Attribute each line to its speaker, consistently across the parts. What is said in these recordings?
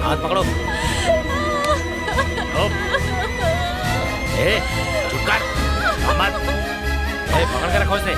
Speaker 1: हाथ पकड़ो। ए, चुप कर, मत। ए, पकड़ के रखो इसे।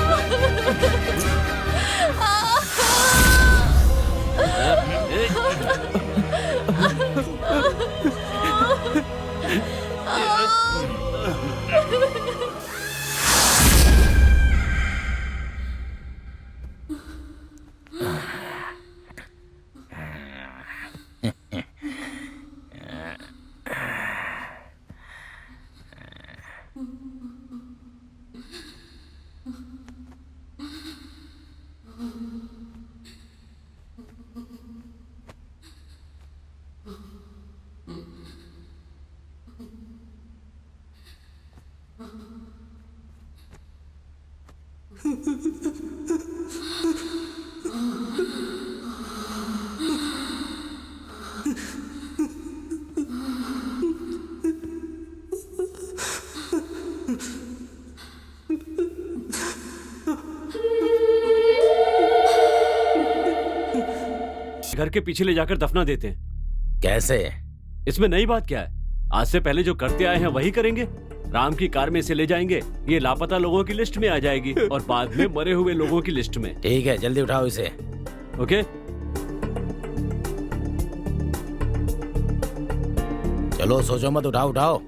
Speaker 2: घर के पीछे ले जाकर दफना देते हैं।
Speaker 1: कैसे?
Speaker 2: इसमें नई बात क्या है? आज से पहले जो करते आए हैं वही करेंगे। राम की कार में इसे ले जाएंगे, ये लापता लोगों की लिस्ट में आ जाएगी और बाद में मरे हुए लोगों की लिस्ट में।
Speaker 1: ठीक है, जल्दी उठाओ इसे।
Speaker 2: ओके?
Speaker 1: चलो, सोचो मत, उठाओ उठाओ।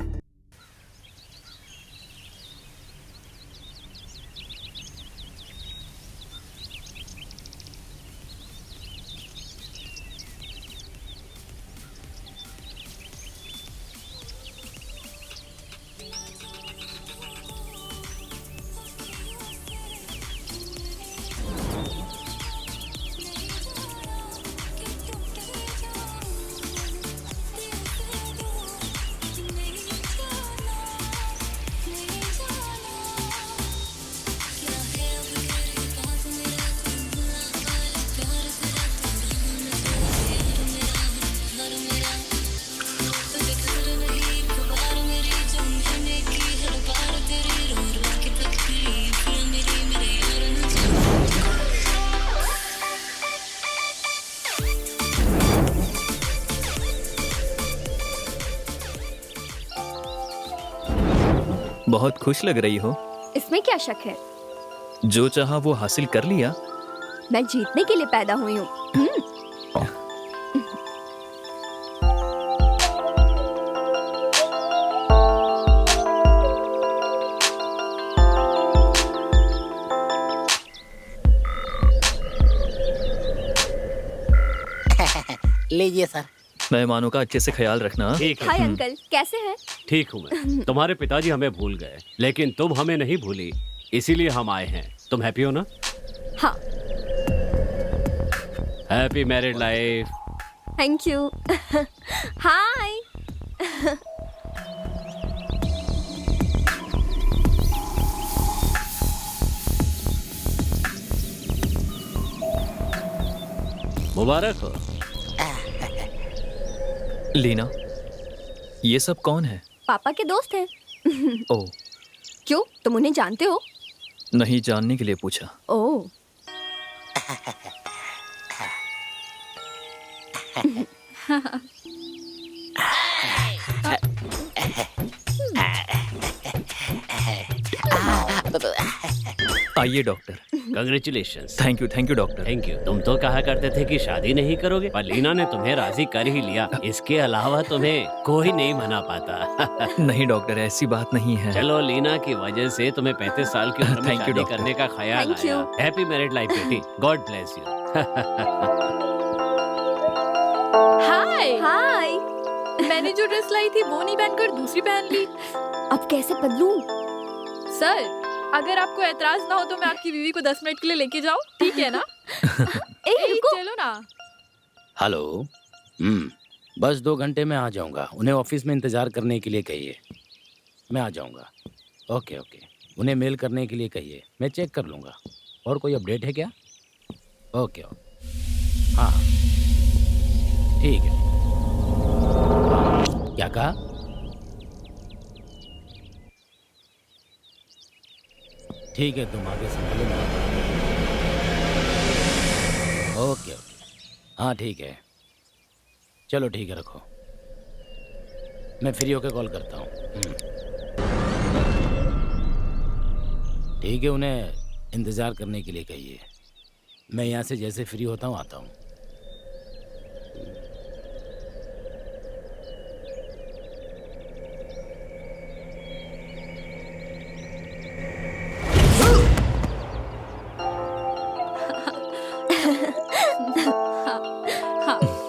Speaker 3: बहुत खुश लग रही हो।
Speaker 4: इसमें क्या शक है?
Speaker 3: जो चाहा वो हासिल कर लिया।
Speaker 4: मैं जीतने के लिए पैदा हुई हूँ।
Speaker 1: लीजिए सर।
Speaker 3: मेहमानों का अच्छे से ख्याल रखना।
Speaker 2: ठीक है।
Speaker 4: हाय अंकल, कैसे हैं?
Speaker 2: ठीक हूँ मैं। तुम्हारे पिताजी हमें भूल गए, लेकिन तुम हमें नहीं भूली, इसीलिए हम आए हैं। तुम हैप्पी हो ना?
Speaker 4: हाँ।
Speaker 2: Happy married life.
Speaker 4: Thank you. Hi.
Speaker 2: मुबारक हो।
Speaker 3: लीना, ये सब कौन है?
Speaker 4: पापा के दोस्त हैं।
Speaker 3: ओह,
Speaker 4: क्यों, तुम उन्हें जानते हो?
Speaker 3: नहीं, जानने के लिए पूछा।
Speaker 4: ओह।
Speaker 3: आइए doctor.
Speaker 2: Congratulations.
Speaker 3: Thank you doctor.
Speaker 2: Thank you. तुम तो कहा करते थे कि शादी नहीं करोगे, पर लीना ने तुम्हें राजी कर ही लिया। इसके अलावा तुम्हें कोई नहीं मना पाता।
Speaker 3: नहीं डॉक्टर, ऐसी बात नहीं है।
Speaker 2: चलो, लीना की वजह से तुम्हें 35 साल की उम्र में
Speaker 3: Thank you,
Speaker 2: शादी
Speaker 3: doctor.
Speaker 2: करने का ख्याल
Speaker 4: Thank you.
Speaker 2: आया। हैप्पी मैरिड लाइफ बेटी। God bless you.
Speaker 5: Hi.
Speaker 4: Hi.
Speaker 5: मैंने जो ड्रेस लाई थी वो नहीं पहनकर दूसरी पहन ली।
Speaker 4: अब कैसे बदलूं?
Speaker 5: सर, अगर आपको एतराज ना हो तो मैं आपकी बीवी को 10 मिनट के लिए लेके जाऊं, ठीक है ना?
Speaker 4: रुको।
Speaker 5: चलो ना।
Speaker 1: हेलो। बस 2 घंटे में आ जाऊंगा। उन्हें ऑफिस में इंतजार करने के लिए कहिए। मैं आ जाऊंगा। Okay okay. उन्हें मेल करने के लिए कहिए, मैं चेक कर लूँगा। और कोई अपडेट है क्या? Okay okay. हाँ ठीक है। क्या कहा? ठीक है, तुम आगे संभालो। Okay okay. हाँ ठीक है, चलो ठीक है, रखो। मैं फ्री होकर कॉल करता हूँ। ठीक है, उन्हें इंतज़ार करने के लिए कहिए। मैं यहाँ से जैसे फ्री होता हूँ आता हूँ।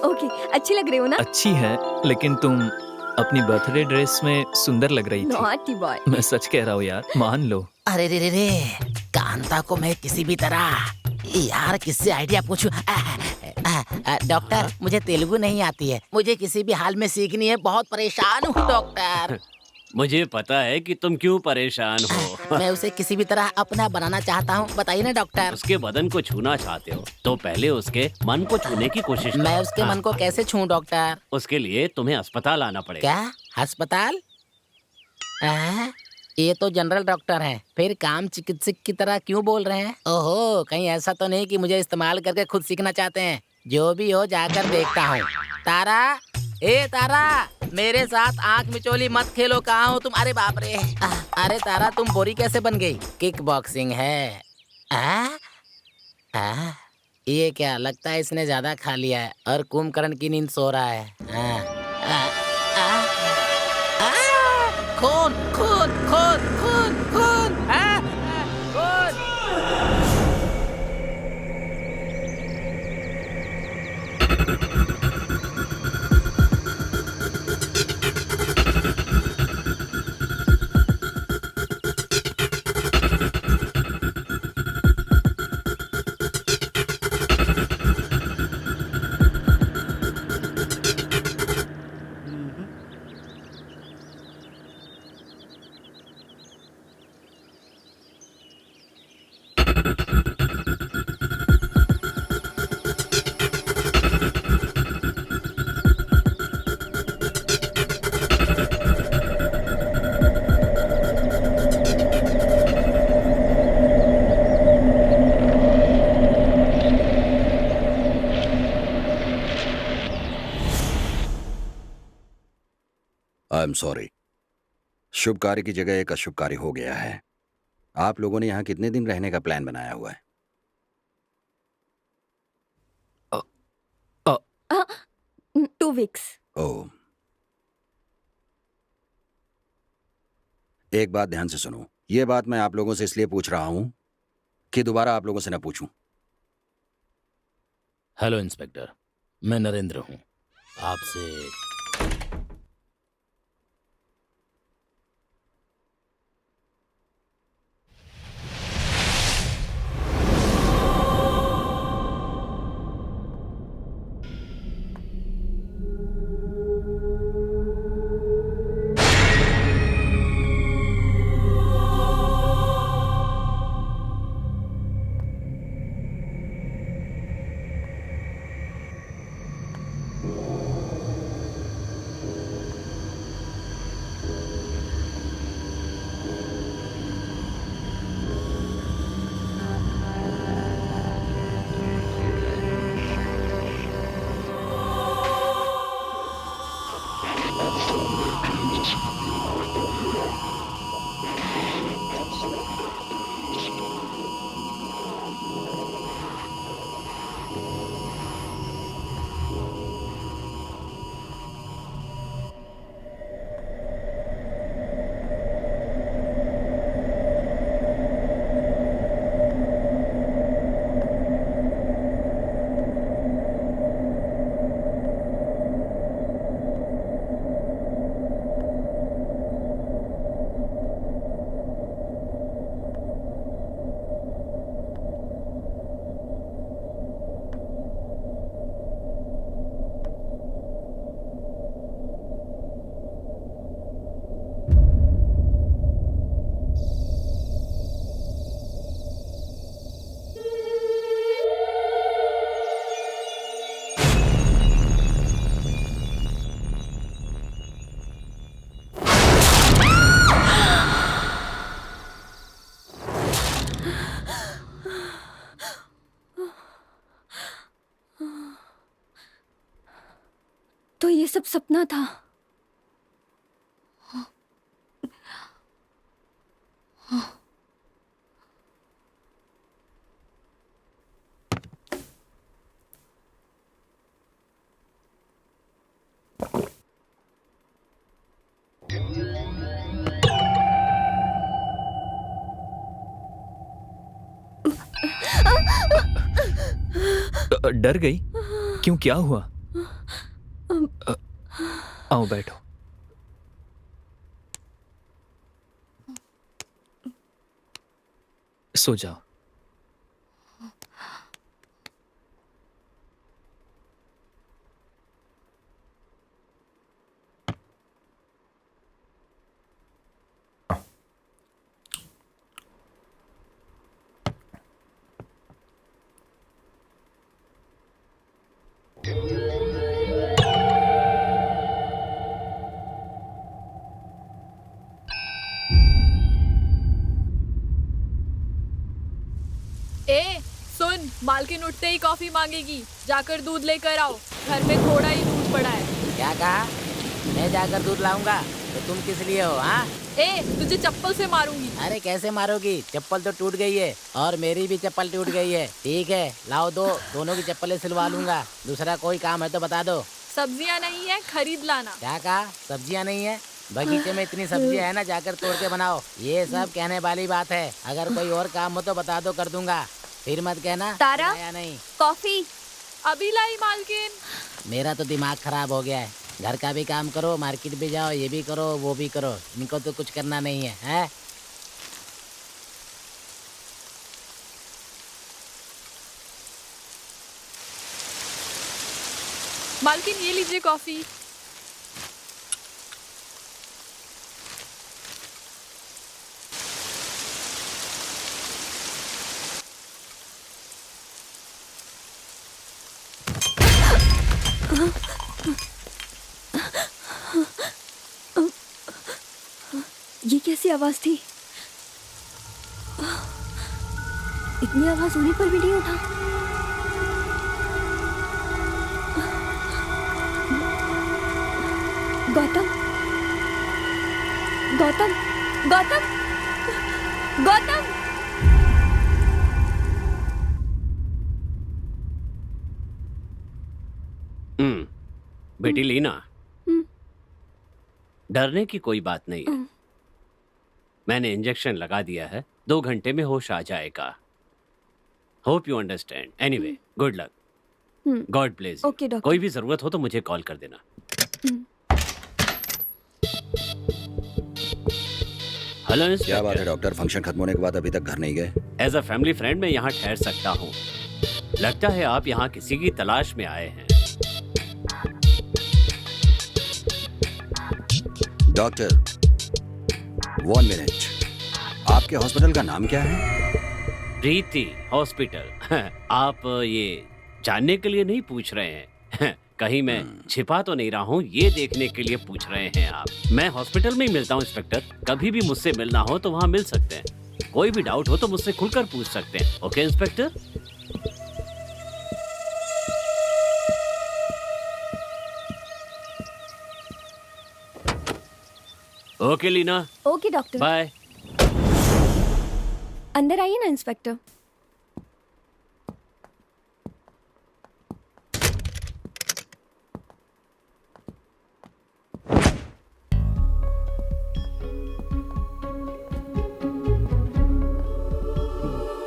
Speaker 4: ओके, अच्छी लग रही हो ना?
Speaker 3: अच्छी है, लेकिन तुम अपनी बर्थडे ड्रेस में सुंदर लग रही थी।
Speaker 4: Naughty boy.
Speaker 3: मैं सच कह रहा हूँ यार, मान लो।
Speaker 6: अरे रे रे रे, कांता को मैं किसी भी तरह यार किससे आइडिया पूछूं? डॉक्टर, मुझे तेलुगु नहीं आती है, मुझे किसी भी हाल में सीखनी है, बहुत परेशान हूँ डॉक्टर।
Speaker 2: मुझे पता है कि तुम क्यों परेशान हो।
Speaker 6: मैं उसे किसी भी तरह अपना बनाना चाहता हूँ, बताइए ना डॉक्टर।
Speaker 2: उसके बदन को छूना चाहते हो तो पहले उसके मन को छूने की कोशिश करो।
Speaker 6: मैं उसके मन को कैसे छूं डॉक्टर?
Speaker 2: उसके लिए तुम्हें अस्पताल आना पड़ेगा।
Speaker 6: क्या अस्पताल? ये तो जनरल डॉक्टर हैं, फिर काम चिकित्सक की तरह क्यों बोल रहे हैं? ओहो, कहीं ऐसा तो नहीं कि मुझे इस्तेमाल करके खुद सीखना चाहते हैं? जो भी हो, जाकर देखता हूँ। तारा, ए तारा, मेरे साथ आंख मिचोली मत खेलो। कहाँ हो तुम? अरे बाप रे। अरे तारा, तुम बोरी कैसे बन गई? किक बॉक्सिंग है। ये क्या लगता है, इसने ज्यादा खा लिया है और कुंभकर्ण की नींद सो रहा है। खून खून खून खून खून खून।
Speaker 7: आई एम सॉरी, शुभ कार्य की जगह एक अशुभ कार्य हो गया है। आप लोगों ने यहाँ कितने दिन रहने का प्लान बनाया हुआ है?
Speaker 4: 2 weeks।
Speaker 7: ओह, एक बात ध्यान से सुनो। ये बात मैं आप लोगों से इसलिए पूछ रहा हूं कि दोबारा आप लोगों से न पूछूं।
Speaker 1: हेलो इंस्पेक्टर, मैं नरेंद्र हूँ। आपसे
Speaker 4: ये सब सपना था।
Speaker 3: डर गई? क्यों, क्या हुआ? आओ बैठो। सो जाओ।
Speaker 5: ए सुन, मालकिन उठते ही कॉफी मांगेगी, जाकर दूध लेकर आओ। घर में थोड़ा ही दूध पड़ा है।
Speaker 6: क्या कहा? मैं जाकर दूध लाऊंगा? तो तुम किस लिए हो? हाँ,
Speaker 5: ए तुझे चप्पल से मारूंगी।
Speaker 6: अरे कैसे मारोगी? चप्पल तो टूट गई है और मेरी भी चप्पल टूट गई है। ठीक है, लाओ दोनों की चप्पलें सिलवा लूंगा। दूसरा कोई काम है तो बता दो।
Speaker 5: सब्जियां नहीं है, खरीद लाना।
Speaker 6: क्या कहा? सब्जियां नहीं है? बगीचे में इतनी सब्जियां है ना, जाकर तोड़ के बनाओ। ये सब कहने वाली बात है। अगर कोई और काम हो तो बता दो, कर दूंगा। फिर मत कहना
Speaker 4: तारा?
Speaker 6: आया नहीं।
Speaker 4: कॉफी।
Speaker 5: अभी लाई मालकिन।
Speaker 6: मेरा तो दिमाग खराब हो गया है। घर का भी काम करो, मार्केट भी जाओ, ये भी करो, वो भी करो। इनको तो कुछ करना नहीं है, हैं?
Speaker 5: मालकिन ये लीजिए कॉफी।
Speaker 4: ये कैसी आवाज थी? इतनी आवाज होने पर भी नहीं उठा। गौतम, गौतम, गौतम, गौतम।
Speaker 2: बेटी लीना, डरने की कोई बात नहीं है। मैंने इंजेक्शन लगा दिया है, 2 घंटे में होश आ जाएगा। Hope you understand. Anyway, good luck. God bless.
Speaker 4: Okay doctor.
Speaker 2: कोई भी जरूरत हो तो मुझे कॉल कर देना। हेलो
Speaker 7: क्या
Speaker 2: इंस्पेक्टर।
Speaker 7: बात है डॉक्टर? फंक्शन खत्म होने के बाद अभी तक घर नहीं गए?
Speaker 2: एज अ फैमिली फ्रेंड मैं यहाँ ठहर सकता हूँ। लगता है आप यहाँ किसी की तलाश में आए हैं।
Speaker 7: Doctor, 1 minute. आपके हॉस्पिटल का नाम क्या है?
Speaker 2: प्रीति हॉस्पिटल। आप ये जानने के लिए नहीं पूछ रहे हैं? कहीं मैं छिपा तो नहीं रहा हूँ, ये देखने के लिए पूछ रहे हैं आप? मैं हॉस्पिटल में ही मिलता हूँ इंस्पेक्टर। कभी भी मुझसे मिलना हो तो वहाँ मिल सकते हैं। कोई भी डाउट हो तो मुझसे खुलकर पूछ सकते हैं। Okay inspector? Okay Leena,
Speaker 4: okay doctor.
Speaker 2: Bye.
Speaker 4: अंदर आइए ना इंस्पेक्टर।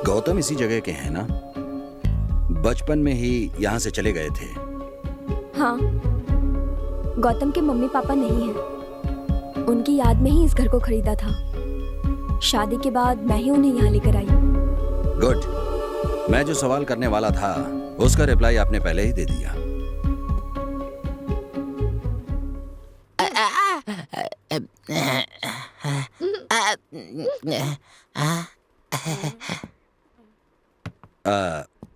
Speaker 7: गौतम इसी जगह के हैं ना? बचपन में ही यहाँ से चले गए थे।
Speaker 4: हाँ, गौतम के मम्मी पापा नहीं हैं। उनकी याद में ही इस घर को खरीदा था। शादी के बाद मैं ही उन्हें यहाँ लेकर आई।
Speaker 7: गुड। मैं जो सवाल करने वाला था उसका रिप्लाई आपने पहले ही दे दिया।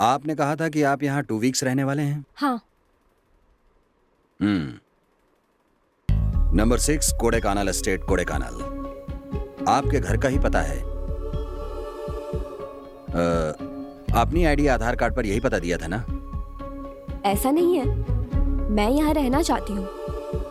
Speaker 7: आपने कहा था कि आप यहाँ 2 वीक्स रहने वाले हैं।
Speaker 4: हाँ।
Speaker 7: Number 6 Kodaikanal estate, Kodaikanal. आपके घर का ही पता है। अपनी आईडी आधार कार्ड पर यही पता दिया था ना?
Speaker 4: ऐसा नहीं है, मैं यहाँ रहना चाहती हूँ।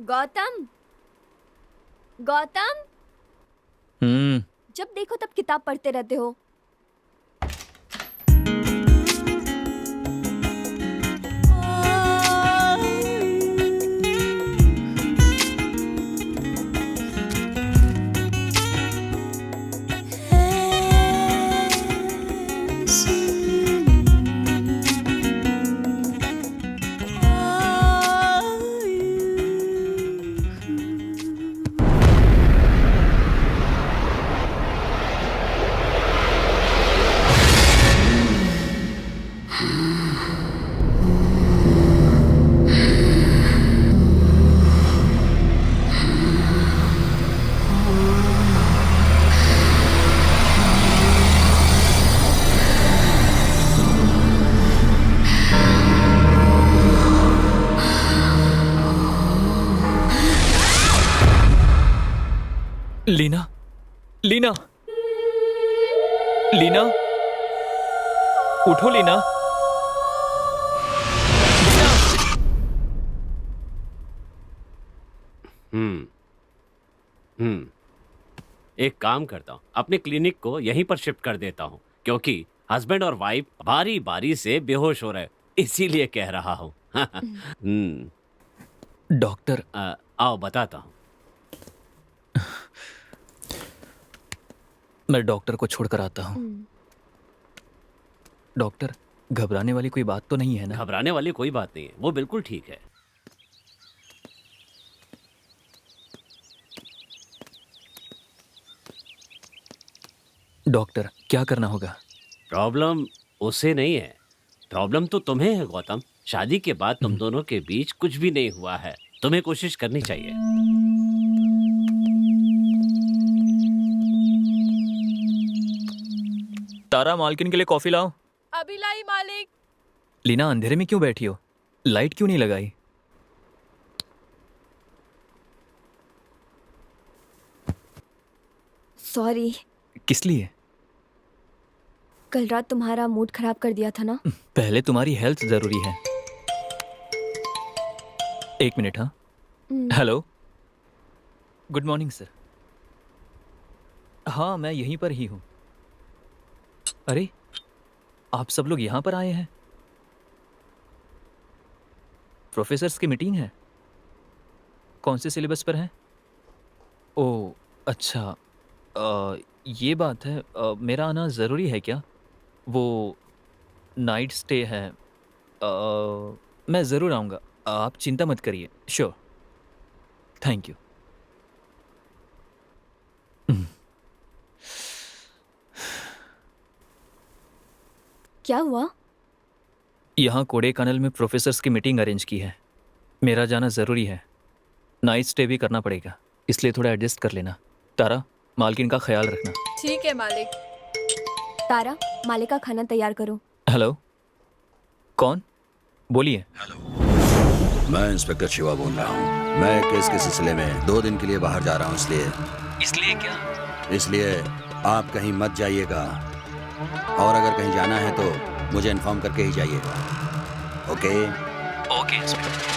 Speaker 4: गौतम, गौतम, जब देखो तब किताब पढ़ते रहते हो।
Speaker 3: लीना, लीना, लीना, उठो लीना।
Speaker 2: एक काम करता हूँ, अपने क्लिनिक को यहीं पर शिफ्ट कर देता हूँ, क्योंकि हस्बैंड और वाइफ बारी बारी से बेहोश हो रहे, इसीलिए कह रहा हूँ।
Speaker 3: डॉक्टर,
Speaker 2: आओ बताता हूँ।
Speaker 3: मैं डॉक्टर को छोड़कर आता हूँ। डॉक्टर, घबराने वाली कोई बात तो नहीं है ना?
Speaker 2: घबराने वाली कोई बात नहीं है, वो बिल्कुल ठीक है।
Speaker 3: डॉक्टर, क्या करना होगा?
Speaker 2: प्रॉब्लम उसे नहीं है, प्रॉब्लम तो तुम्हें है गौतम। शादी के बाद तुम दोनों के बीच कुछ भी नहीं हुआ है, तुम्हें कोशिश करनी चाहिए।
Speaker 3: तारा, मालकिन के लिए कॉफी लाओ।
Speaker 5: अभी लाई मालिक।
Speaker 3: लीना, अंधेरे में क्यों बैठी हो? लाइट क्यों नहीं लगाई?
Speaker 4: सॉरी।
Speaker 3: किस लिए?
Speaker 4: कल रात तुम्हारा मूड खराब कर दिया था ना।
Speaker 3: पहले तुम्हारी हेल्थ जरूरी है। एक मिनट। हाँ, हेलो, गुड मॉर्निंग सर। हाँ, मैं यहीं पर ही हूँ। अरे, आप सब लोग यहाँ पर आए हैं? प्रोफेसर्स की मीटिंग है? कौन से सिलेबस पर है? ओह अच्छा, ये बात है। मेरा आना ज़रूरी है क्या? वो नाइट स्टे है। मैं ज़रूर आऊँगा, आप चिंता मत करिए। Sure, thank you.
Speaker 4: क्या हुआ?
Speaker 3: यहाँ कोडेकनाल में प्रोफेसर्स की मीटिंग अरेंज की है। मेरा जाना ज़रूरी है, नाइट स्टे भी करना पड़ेगा, इसलिए थोड़ा एडजस्ट कर लेना। तारा, मालकिन का ख्याल रखना।
Speaker 5: ठीक है मालिक।
Speaker 4: तारा, मालिक का खाना तैयार करो।
Speaker 3: हेलो, कौन? बोलिए।
Speaker 7: मैं इंस्पेक्टर शिवा बोल रहा हूँ। मैं केस के सिलसिले में 2 दिन के लिए बाहर जा रहा हूँ,
Speaker 3: इसलिए क्या?
Speaker 7: इसलिए आप कहीं मत जाइएगा, और अगर कहीं जाना है तो मुझे इन्फॉर्म करके ही जाइएगा। ओके?
Speaker 3: Okay inspector.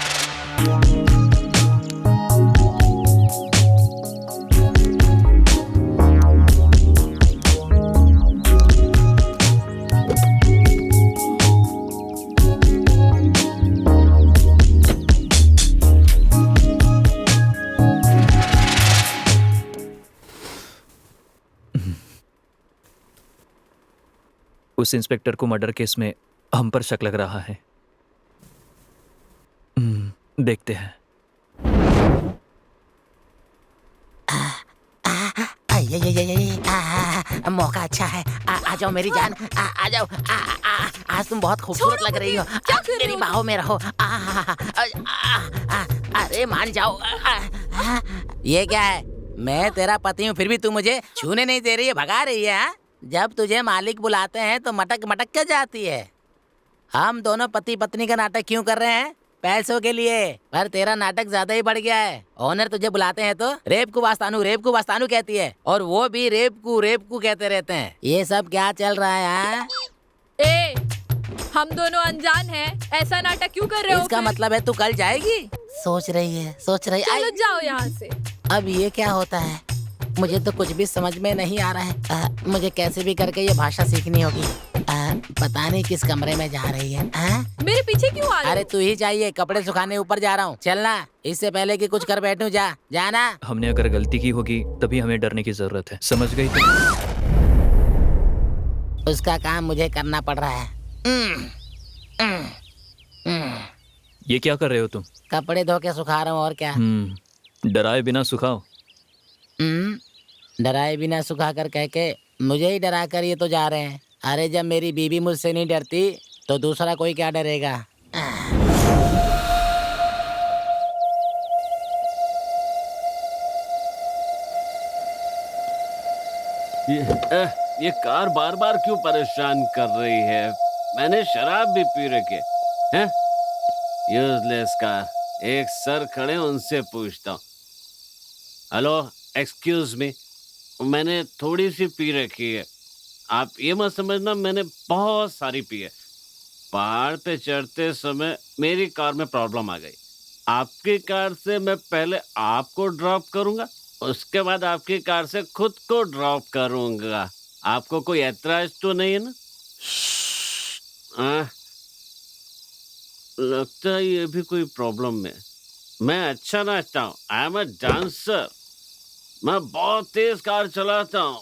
Speaker 3: उस इंस्पेक्टर को मर्डर केस में हम पर शक लग रहा है। देखते हैं।
Speaker 6: मौका अच्छा है। आ जाओ मेरी जान, आ जाओ। आज तुम बहुत खूबसूरत लग रही हो। मेरी बाहों में रहो। अरे मान जाओ। ये क्या है? मैं तेरा पति हूँ, फिर भी तू मुझे छूने नहीं दे रही है, भगा रही है। जब तुझे मालिक बुलाते हैं तो मटक मटक के जाती है। हम दोनों पति पत्नी का नाटक क्यों कर रहे हैं? पैसों के लिए। पर तेरा नाटक ज्यादा ही बढ़ गया है। ऑनर तुझे बुलाते हैं तो रेप को वास्तानू कहती है, और वो भी रेप को कहते रहते हैं। ये सब क्या चल रहा है?
Speaker 5: ए, हम दोनों अनजान हैं, ऐसा नाटक क्यों कर रहे हो?
Speaker 6: इसका
Speaker 5: फिर?
Speaker 6: मतलब है तू कल जाएगी? सोच रही है
Speaker 5: चलो जाओ यहाँ से।
Speaker 6: अब ये क्या होता है? मुझे तो कुछ भी समझ में नहीं आ रहा है। मुझे कैसे भी करके ये भाषा सीखनी होगी। पता नहीं किस कमरे में जा रही है।
Speaker 5: मेरे पीछे क्यों आ रहे
Speaker 6: अरे तू ही चाहिए, कपड़े सुखाने ऊपर जा रहा हूँ। चलना, इससे पहले कि कुछ कर बैठूं। जाना।
Speaker 3: हमने अगर गलती की होगी तभी हमें डरने की जरूरत है, समझ गई तुम?
Speaker 6: उसका काम मुझे करना पड़ रहा है।
Speaker 3: ये क्या कर रहे हो तुम?
Speaker 6: कपड़े धो के सुखा रहा हूँ, और क्या।
Speaker 3: डराए बिना सुखाओ।
Speaker 6: डराए बिना सुखा कर कह के मुझे ही डरा कर ये तो जा रहे हैं। अरे जब मेरी बीवी मुझसे नहीं डरती तो दूसरा कोई क्या डरेगा।
Speaker 2: ये कार बार बार क्यों परेशान कर रही है? मैंने शराब भी पी रखी है। Useless car. एक सर खड़े, उनसे पूछता हूँ। हेलो, एक्सक्यूज मी, मैंने थोड़ी सी पी रखी है। आप ये मत समझना मैंने बहुत सारी पी है। पहाड़ पे चढ़ते समय मेरी कार में प्रॉब्लम आ गई। आपकी कार से मैं पहले आपको ड्रॉप करूंगा, उसके बाद आपकी कार से खुद को ड्रॉप करूंगा। आपको कोई ऐतराज तो नहीं है ना? लगता है ये भी कोई प्रॉब्लम है। मैं अच्छा नाचता हूँ, आई एम अ डांसर। मैं बहुत तेज कार चलाता हूँ।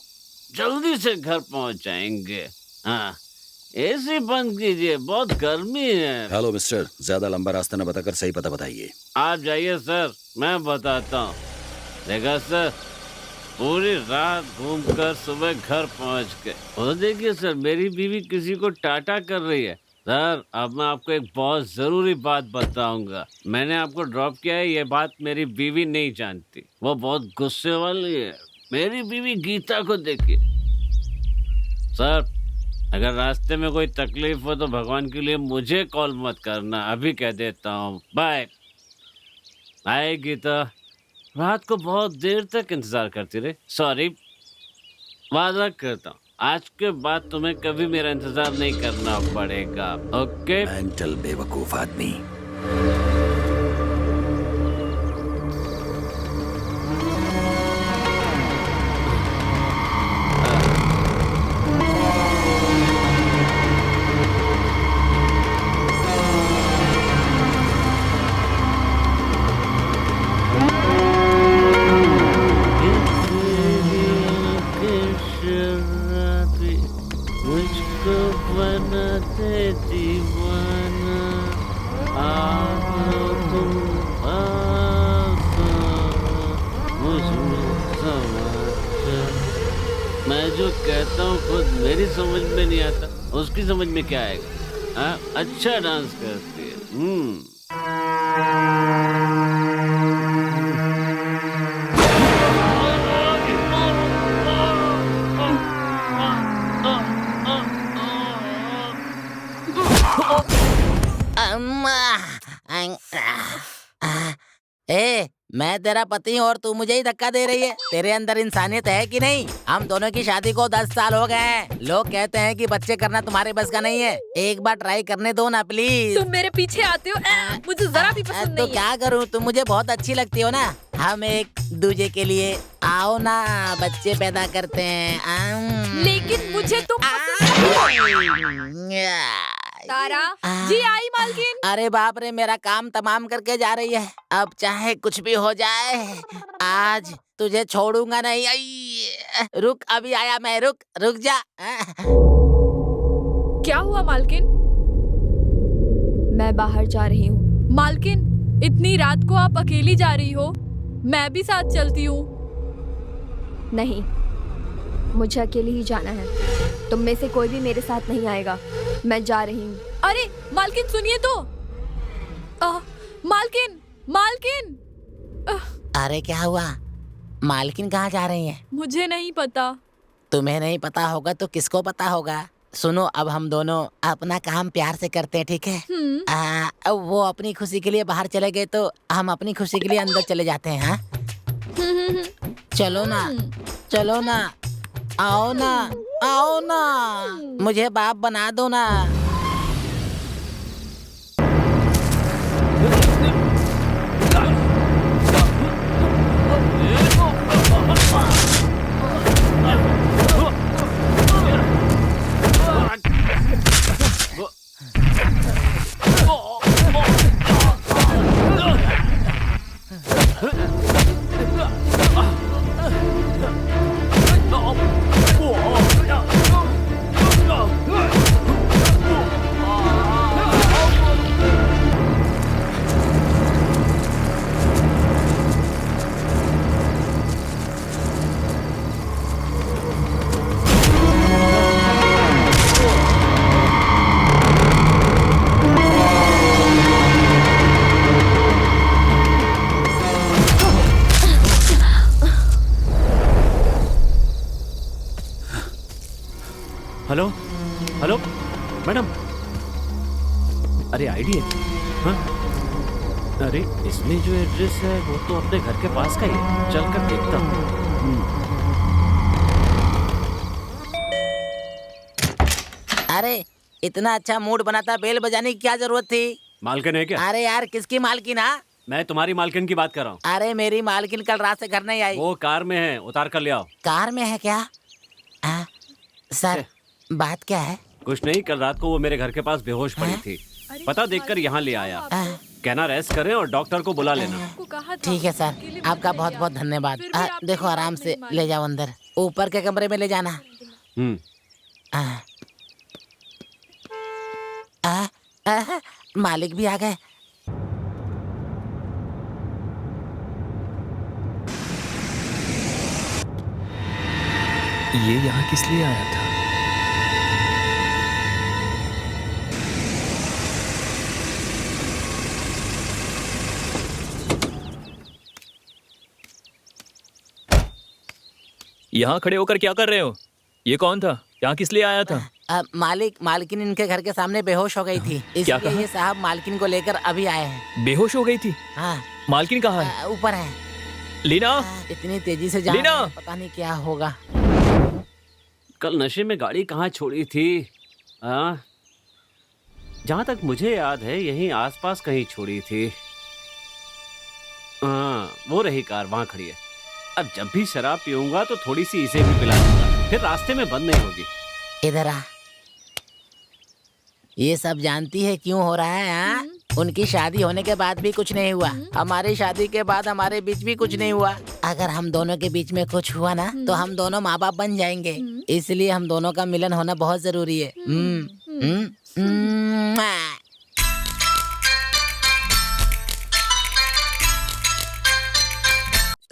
Speaker 2: जल्दी से घर पहुंच जाएंगे। हाँ, एसी बंद कीजिए, बहुत गर्मी है।
Speaker 7: हेलो मिस्टर, ज्यादा लंबा रास्ता न बताकर सही पता बताइए।
Speaker 2: आप जाइए सर, मैं बताता हूँ। देखा सर, पूरी रात घूमकर सुबह घर पहुंच गए। और देखिए सर, मेरी बीवी किसी को टाटा कर रही है। सर, अब मैं आपको एक बहुत जरूरी बात बताऊंगा। मैंने आपको ड्रॉप किया है, ये बात मेरी बीवी नहीं जानती। वो बहुत गुस्से वाली है। मेरी बीवी गीता को देखिए। सर, अगर रास्ते में कोई तकलीफ हो तो भगवान के लिए मुझे कॉल मत करना, अभी कह देता हूँ। Bye bye Geeta. रात को बहुत देर तक इंतजार करती रही। सॉरी, वादा करता हूँ आज के बाद तुम्हें कभी मेरा इंतजार नहीं करना पड़ेगा। ओके?
Speaker 7: मेंटल बेवकूफ आदमी।
Speaker 2: मुझको बनाते दीवाना, आओ तुम मुझमें समा जाओ। मैं जो कहता हूँ खुद मेरी समझ में नहीं आता, उसकी समझ में क्या आएगा? अच्छा डांस करती है।
Speaker 6: ए, मैं तेरा पति हूँ और तू मुझे ही धक्का दे रही है। तेरे अंदर इंसानियत है कि नहीं? हम दोनों की शादी को 10 साल हो गए हैं। लोग कहते हैं कि बच्चे करना तुम्हारे बस का नहीं है। एक बार ट्राई करने दो ना प्लीज।
Speaker 5: तुम मेरे पीछे आते हो, मुझे जरा भी पसंद
Speaker 6: तो
Speaker 5: नहीं
Speaker 6: क्या करूँ, तुम मुझे बहुत अच्छी लगती हो ना। हम एक दूजे के लिए आओ ना, बच्चे पैदा करते हैं।
Speaker 5: है। लेकिन मुझे तुम तारा जी आई मालकिन।
Speaker 6: अरे बाप रे, मेरा काम तमाम करके जा रही है। अब चाहे कुछ भी हो जाए, आज तुझे छोड़ूंगा नहीं। आई, रुक, अभी आया मैं। रुक जा।
Speaker 5: क्या हुआ मालकिन?
Speaker 4: मैं बाहर जा रही हूँ।
Speaker 5: मालकिन, इतनी रात को आप अकेली जा रही हो? मैं भी साथ चलती हूँ।
Speaker 4: नहीं, मुझे अकेली ही जाना है। तुम में से कोई भी मेरे साथ नहीं आएगा। मैं जा रही हूँ।
Speaker 5: अरे मालकिन सुनिए तो। मालकिन।
Speaker 6: अरे क्या हुआ? मालकिन कहाँ जा रही है?
Speaker 5: मुझे नहीं पता।
Speaker 6: तुम्हें नहीं पता होगा तो किसको पता होगा? सुनो, अब हम दोनों अपना काम प्यार से करते हैं, ठीक है? वो अपनी खुशी के लिए बाहर चले गए तो हम अपनी खुशी के लिए अंदर चले जाते हैं। हाँ, चलो ना, आओ ना, मुझे बाप बना दो ना।
Speaker 2: हेलो हेलो मैडम, अरे आईडी है? हाँ? अरे इसमें जो एड्रेस है वो तो अपने घर के पास का ही है, चल कर देखता हूँ।
Speaker 6: अरे इतना अच्छा मूड बना था, बेल बजाने की क्या जरूरत थी?
Speaker 2: मालकिन है क्या?
Speaker 6: अरे यार किसकी मालकिन? हाँ
Speaker 2: मैं तुम्हारी मालकिन की बात कर रहा हूँ।
Speaker 6: अरे मेरी मालकिन कल रात से घर नहीं आई।
Speaker 2: वो कार में है, उतार कर ले आओ।
Speaker 6: कार में है क्या? सर बात क्या है?
Speaker 2: कुछ नहीं, कल रात को वो मेरे घर के पास बेहोश पड़ी थी, पता देखकर यहाँ ले आया। कहना रेस्ट करें और डॉक्टर को बुला लेना।
Speaker 5: आपको कहा था।
Speaker 6: ठीक है सर, आपका बहुत बहुत धन्यवाद।
Speaker 5: फिर भी आपने
Speaker 6: देखो आराम से ले जाओ अंदर, ऊपर के कमरे में ले जाना। मालिक भी आ गए।
Speaker 3: ये यहाँ किस लिए आया था? यहाँ खड़े होकर क्या कर रहे हो? ये कौन था? यहाँ किस लिए आया था?
Speaker 6: मालकिन इनके घर के सामने बेहोश हो गई थी,
Speaker 3: क्या
Speaker 6: इसलिए
Speaker 3: कहा?
Speaker 6: ये साहब मालकिन को लेकर अभी आए हैं।
Speaker 3: बेहोश हो गई थी?
Speaker 6: हाँ
Speaker 3: मालकिन कहाँ है?
Speaker 6: ऊपर है।
Speaker 3: लीना,
Speaker 6: इतनी तेजी से जा
Speaker 3: लीना!
Speaker 6: रहे हैं, पता नहीं क्या होगा।
Speaker 2: कल नशे में गाड़ी कहाँ छोड़ी थी? जहाँ तक मुझे याद है यहीं आसपास कहीं छोड़ी थी। वो रही कार, वहाँ खड़ी है। अब जब भी शराब पीऊंगा तो थोड़ी सी इसे भी पिला दूंगा, फिर रास्ते में बंद नहीं होगी।
Speaker 6: इधर आ। ये सब जानती है क्यों हो रहा है? हाँ उनकी शादी होने के बाद भी कुछ नहीं हुआ, हमारी शादी के बाद हमारे बीच भी कुछ नहीं हुआ। अगर हम दोनों के बीच में कुछ हुआ ना तो हम दोनों माँ बाप बन जाएंगे, इसलिए हम दोनों का मिलन होना बहुत जरूरी है।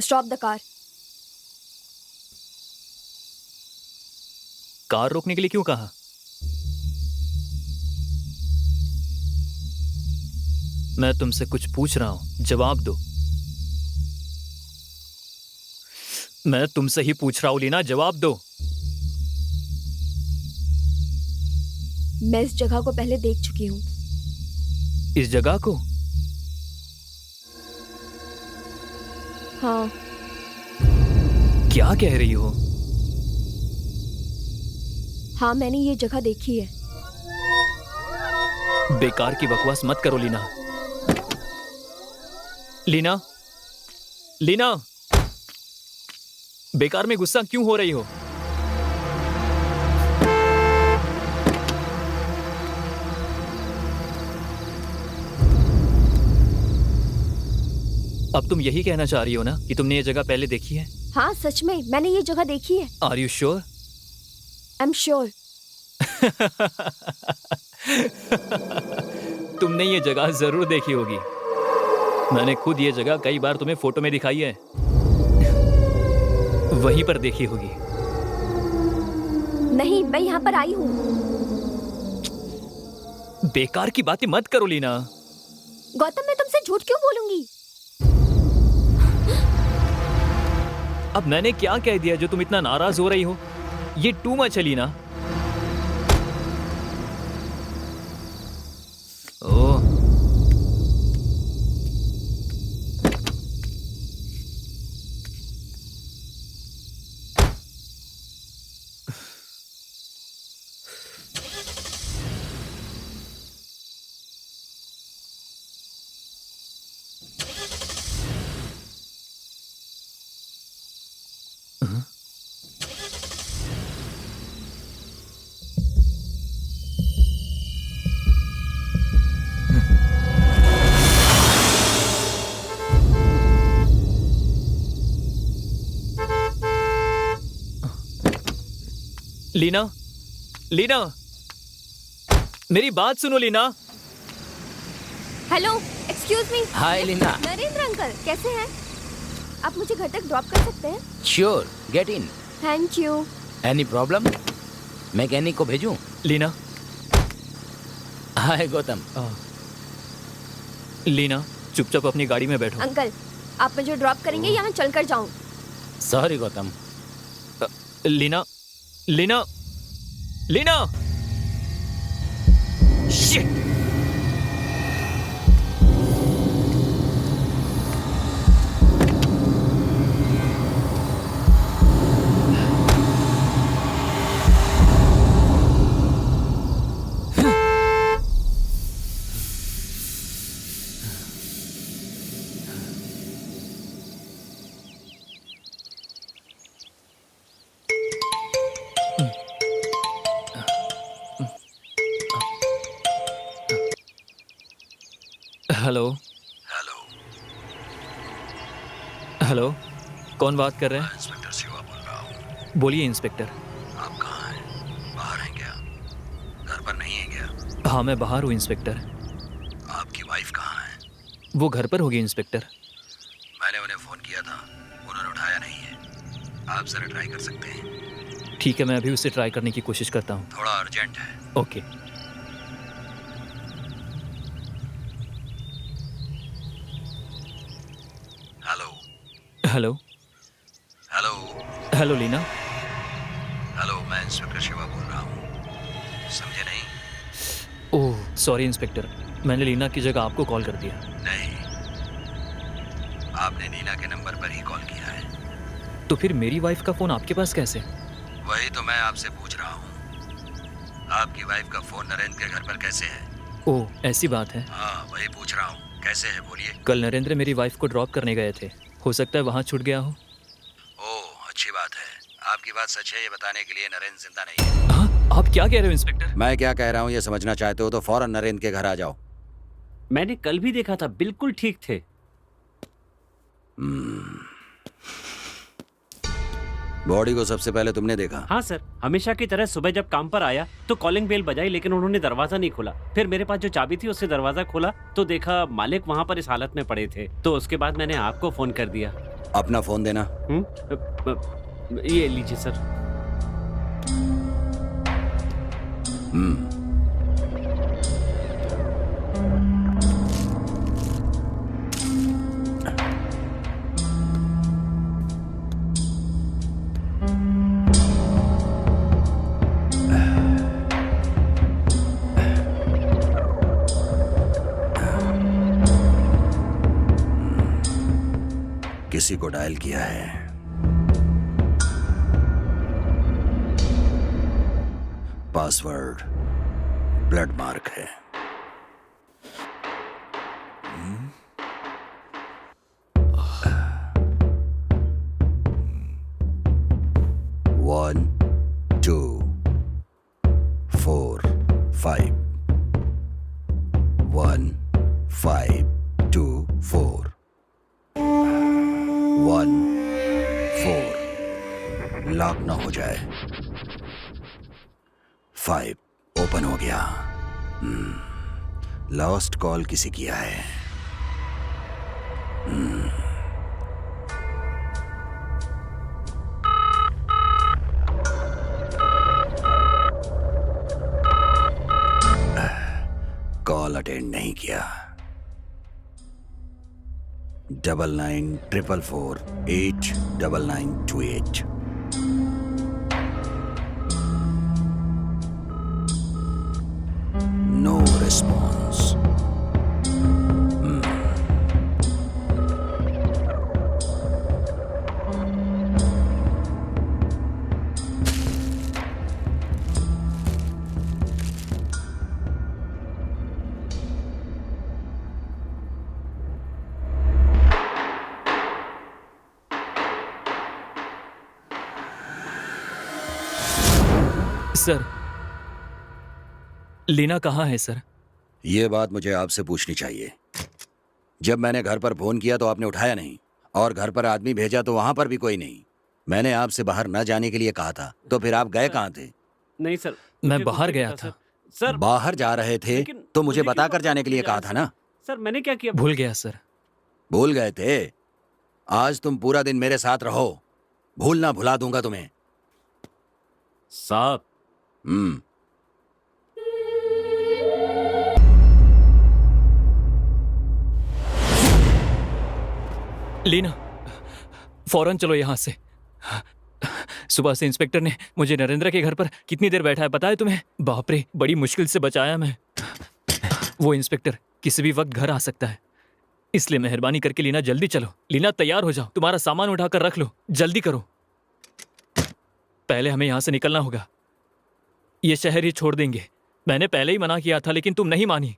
Speaker 4: Stop the car.
Speaker 3: कार रोकने के लिए क्यों कहा? मैं तुमसे कुछ पूछ रहा हूं, जवाब दो। मैं तुमसे ही पूछ रहा हूं लीना, जवाब दो।
Speaker 4: मैं इस जगह को पहले देख चुकी हूँ।
Speaker 3: इस जगह को?
Speaker 4: हाँ।
Speaker 3: क्या कह रही हो?
Speaker 4: हाँ मैंने ये जगह देखी है।
Speaker 3: बेकार की बकवास मत करो लीना। लीना, लीना, बेकार में गुस्सा क्यों हो रही हो? अब तुम यही कहना चाह रही हो ना कि तुमने ये जगह पहले देखी है?
Speaker 4: हाँ सच में मैंने ये जगह देखी है।
Speaker 3: Are you sure?
Speaker 4: I am sure.
Speaker 3: तुमने ये जगह जरूर देखी होगी। मैंने खुद ये जगह कई बार तुम्हें फोटो में दिखाई है। वहीं पर देखी होगी।
Speaker 4: नहीं मैं यहाँ पर आई हूँ।
Speaker 3: बेकार की बातें मत करो लीना।
Speaker 4: गौतम मैं तुमसे झूठ क्यों बोलूंगी?
Speaker 3: अब मैंने क्या कह दिया जो तुम इतना नाराज हो रही हो? ये टू मच है लीना। ओह, लीना, लीना, मेरी बात सुनो Leena.
Speaker 4: Hello excuse me.
Speaker 1: Hi Leena.
Speaker 4: Narendra uncle कैसे हैं? आप मुझे घर तक ड्रॉप कर सकते हैं?
Speaker 1: Sure, get in.
Speaker 4: Thank you.
Speaker 1: Any problem? Mechanic को भेजूं?
Speaker 3: लीना,
Speaker 1: हाय गौतम।
Speaker 3: लीना चुपचाप अपनी गाड़ी में बैठो।
Speaker 4: अंकल आप मुझे ड्रॉप करेंगे या मैं चलकर जाऊं?
Speaker 1: Sorry Gautam.
Speaker 3: Leena, Leena, Leena! Shit! Hello
Speaker 7: hello,
Speaker 3: hello, कौन बात कर रहे हैं?
Speaker 7: इंस्पेक्टर शिवा बोल रहा हूँ।
Speaker 3: बोलिए इंस्पेक्टर।
Speaker 7: आप कहाँ हैं? बाहर हैं क्या? घर पर नहीं हैं क्या?
Speaker 3: हाँ, मैं बाहर हूँ इंस्पेक्टर।
Speaker 7: आपकी वाइफ कहाँ है?
Speaker 3: वो घर पर होगी इंस्पेक्टर।
Speaker 7: मैंने उन्हें फोन किया था, उन्होंने उठाया नहीं है। आप जरा ट्राई कर सकते हैं?
Speaker 3: ठीक है, मैं अभी उससे ट्राई करने की कोशिश करता हूँ।
Speaker 7: थोड़ा अर्जेंट है।
Speaker 3: Okay.
Speaker 7: Hello,
Speaker 3: hello,
Speaker 7: hello,
Speaker 3: hello Leena.
Speaker 7: Hello, मैं इंस्पेक्टर शिवा बोल रहा हूँ। समझे नहीं?
Speaker 3: ओह सॉरी इंस्पेक्टर, मैंने लीना की जगह आपको कॉल कर दिया।
Speaker 7: नहीं, आपने नीना के नंबर पर ही कॉल किया है।
Speaker 3: तो फिर मेरी वाइफ का फ़ोन आपके पास कैसे?
Speaker 7: वही तो मैं आपसे पूछ रहा हूँ। आपकी वाइफ का फोन नरेंद्र के घर पर कैसे है?
Speaker 3: ओह ऐसी बात है।
Speaker 7: हाँ, वही पूछ रहा हूँ। कैसे है बोलिए।
Speaker 3: कल नरेंद्र मेरी वाइफ को ड्रॉप करने गए थे, हो सकता है वहाँ छूट गया हो।
Speaker 7: ओह, अच्छी बात है। आपकी बात सच है ये बताने के लिए नरेंद्र जिंदा नहीं है।
Speaker 3: हाँ, आप क्या कह रहे हो इंस्पेक्टर?
Speaker 7: मैं क्या कह रहा हूँ ये समझना चाहते हो तो फौरन नरेंद्र के घर आ जाओ।
Speaker 2: मैंने कल भी देखा था, बिल्कुल ठीक थे।
Speaker 7: बॉडी को सबसे पहले तुमने देखा?
Speaker 2: हाँ सर, हमेशा की तरह सुबह जब काम पर आया तो कॉलिंग बेल बजाई, लेकिन उन्होंने दरवाजा नहीं खोला। फिर मेरे पास जो चाबी थी उससे दरवाजा खोला तो देखा मालिक वहाँ पर इस हालत में पड़े थे। तो उसके बाद मैंने आपको फोन कर दिया।
Speaker 7: अपना फोन देना।
Speaker 2: ये लीजिए सर।
Speaker 7: किसी को डायल किया है। पासवर्ड ब्लड मार्क है। वन 2 4 5 1 5 2 4 1 4 लॉक ना हो जाए। 5 ओपन हो गया। लॉस्ट कॉल किसी किया है। कॉल अटेंड नहीं किया। 9944489928। No response.
Speaker 3: सर, लीना कहाँ है सर?
Speaker 7: ये बात मुझे आपसे पूछनी चाहिए। जब मैंने घर पर फोन किया तो आपने उठाया नहीं, और घर पर आदमी भेजा तो वहां पर भी कोई नहीं। मैंने आपसे बाहर न जाने के लिए कहा था, तो फिर आप गए कहाँ थे?
Speaker 2: नहीं सर,
Speaker 3: मैं
Speaker 2: मुझे कुछ
Speaker 3: बाहर
Speaker 2: नहीं
Speaker 3: गया
Speaker 2: पता,
Speaker 3: था।
Speaker 2: सर।
Speaker 7: बाहर जा रहे थे
Speaker 2: लेकिन
Speaker 7: तो मुझे
Speaker 2: क्यों
Speaker 7: बताकर
Speaker 2: बाहर
Speaker 7: जाने के लिए
Speaker 2: जा
Speaker 7: कहा
Speaker 2: रहे
Speaker 7: था
Speaker 2: थे?
Speaker 7: ना।
Speaker 2: सर मैंने क्या किया?
Speaker 3: भूल गया सर।
Speaker 7: भूल गए थे? आज तुम पूरा दिन मेरे साथ रहो, भूलना भुला दूंगा तुम्हें।
Speaker 2: साहब,
Speaker 3: लीना, फौरन चलो यहाँ से। सुबह से इंस्पेक्टर ने मुझे नरेंद्र के घर पर कितनी देर बैठा है पता है तुम्हें? बाप रे, बड़ी मुश्किल से बचाया मैं। वो इंस्पेक्टर किसी भी वक्त घर आ सकता है, इसलिए मेहरबानी करके लीना जल्दी चलो। लीना तैयार हो जाओ, तुम्हारा सामान उठाकर रख लो, जल्दी करो। पहले हमें यहाँ से निकलना होगा, ये शहर ही छोड़ देंगे। मैंने पहले ही मना किया था लेकिन तुम नहीं मानी।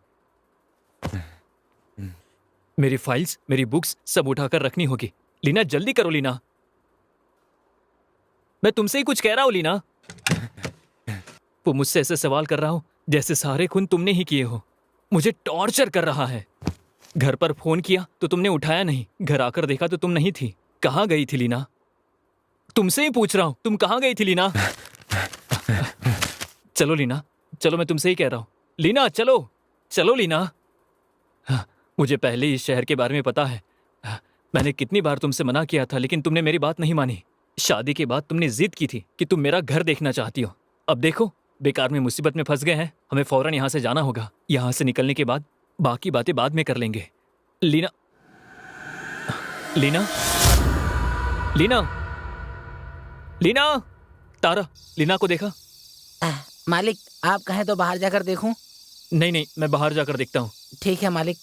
Speaker 3: मेरी फाइल्स, मेरी बुक्स सब उठाकर रखनी होगी। लीना जल्दी करो लीना, मैं तुमसे ही कुछ कह रहा हूं लीना। वो मुझसे ऐसे सवाल कर रहा हूं जैसे सारे खून तुमने ही किए हो। मुझे टॉर्चर कर रहा है। घर पर फोन किया तो तुमने उठाया नहीं, घर आकर देखा तो तुम नहीं थी। कहाँ गई थी लीना? तुमसे ही पूछ रहा हूं, तुम कहाँ गई थी लीना? चलो लीना, चलो, मैं तुमसे ही कह रहा हूं। लीना चलो, चलो लीना। मुझे पहले ही इस शहर के बारे में पता है। मैंने कितनी बार तुमसे मना किया था लेकिन तुमने मेरी बात नहीं मानी। शादी के बाद तुमने जिद की थी कि तुम मेरा घर देखना चाहती हो। अब देखो, बेकार में मुसीबत में फंस गए हैं। हमें फौरन यहाँ से जाना होगा। यहाँ से निकलने के बाद बाकी बातें बाद में कर लेंगे। लीना, लीना, लीना, लीना। तारा, लीना को देखा?
Speaker 6: मालिक, आप कहें तो बाहर जाकर देखूं?
Speaker 3: नहीं नहीं, मैं बाहर जाकर देखता हूँ।
Speaker 6: ठीक है मालिक।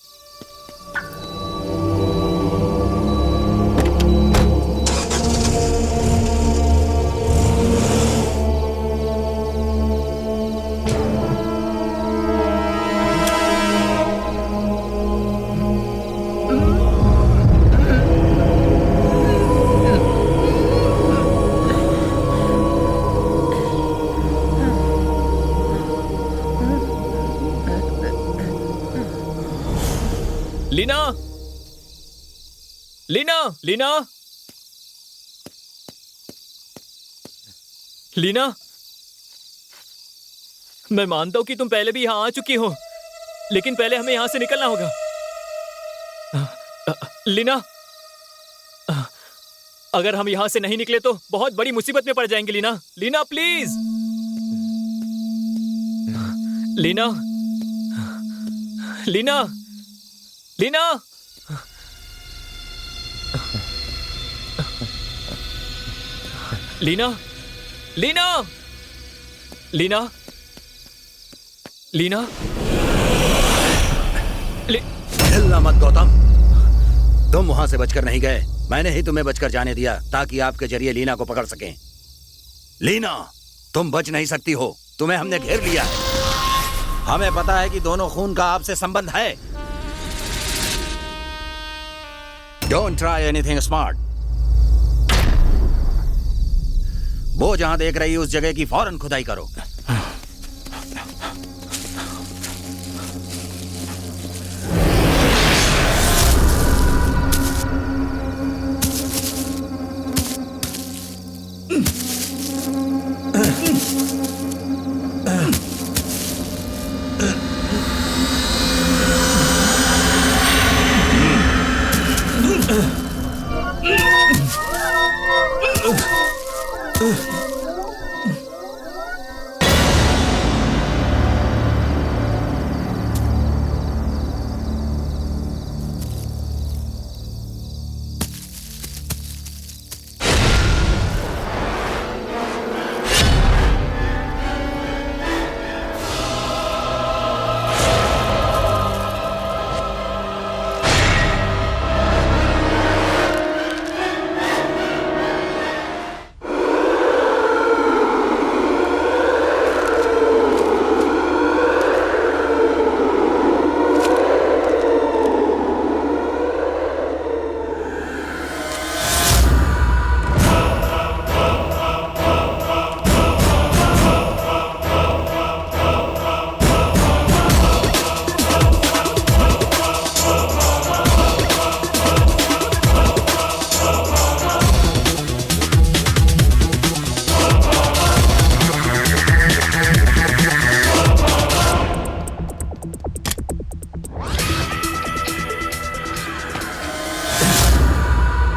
Speaker 3: लीना, लीना, लीना, लीना। मैं मानता हूं कि तुम पहले भी यहां आ चुकी हो, लेकिन पहले हमें यहां से निकलना होगा। लीना, अगर हम यहां से नहीं निकले तो बहुत बड़ी मुसीबत में पड़ जाएंगे। लीना, लीना प्लीज। लीना, लीना, लीना। लीना, लीना, लीना, लीना।
Speaker 7: हिलना मत गौतम, तुम वहां से बचकर नहीं गए। मैंने ही तुम्हें बचकर जाने दिया ताकि आपके जरिए लीना को पकड़ सकें। लीना, तुम बच नहीं सकती हो, तुम्हें हमने घेर लिया है। हमें पता है कि दोनों खून का आपसे संबंध है। Don't try anything smart. वो जहां देख रही है उस जगह की फौरन खुदाई करो।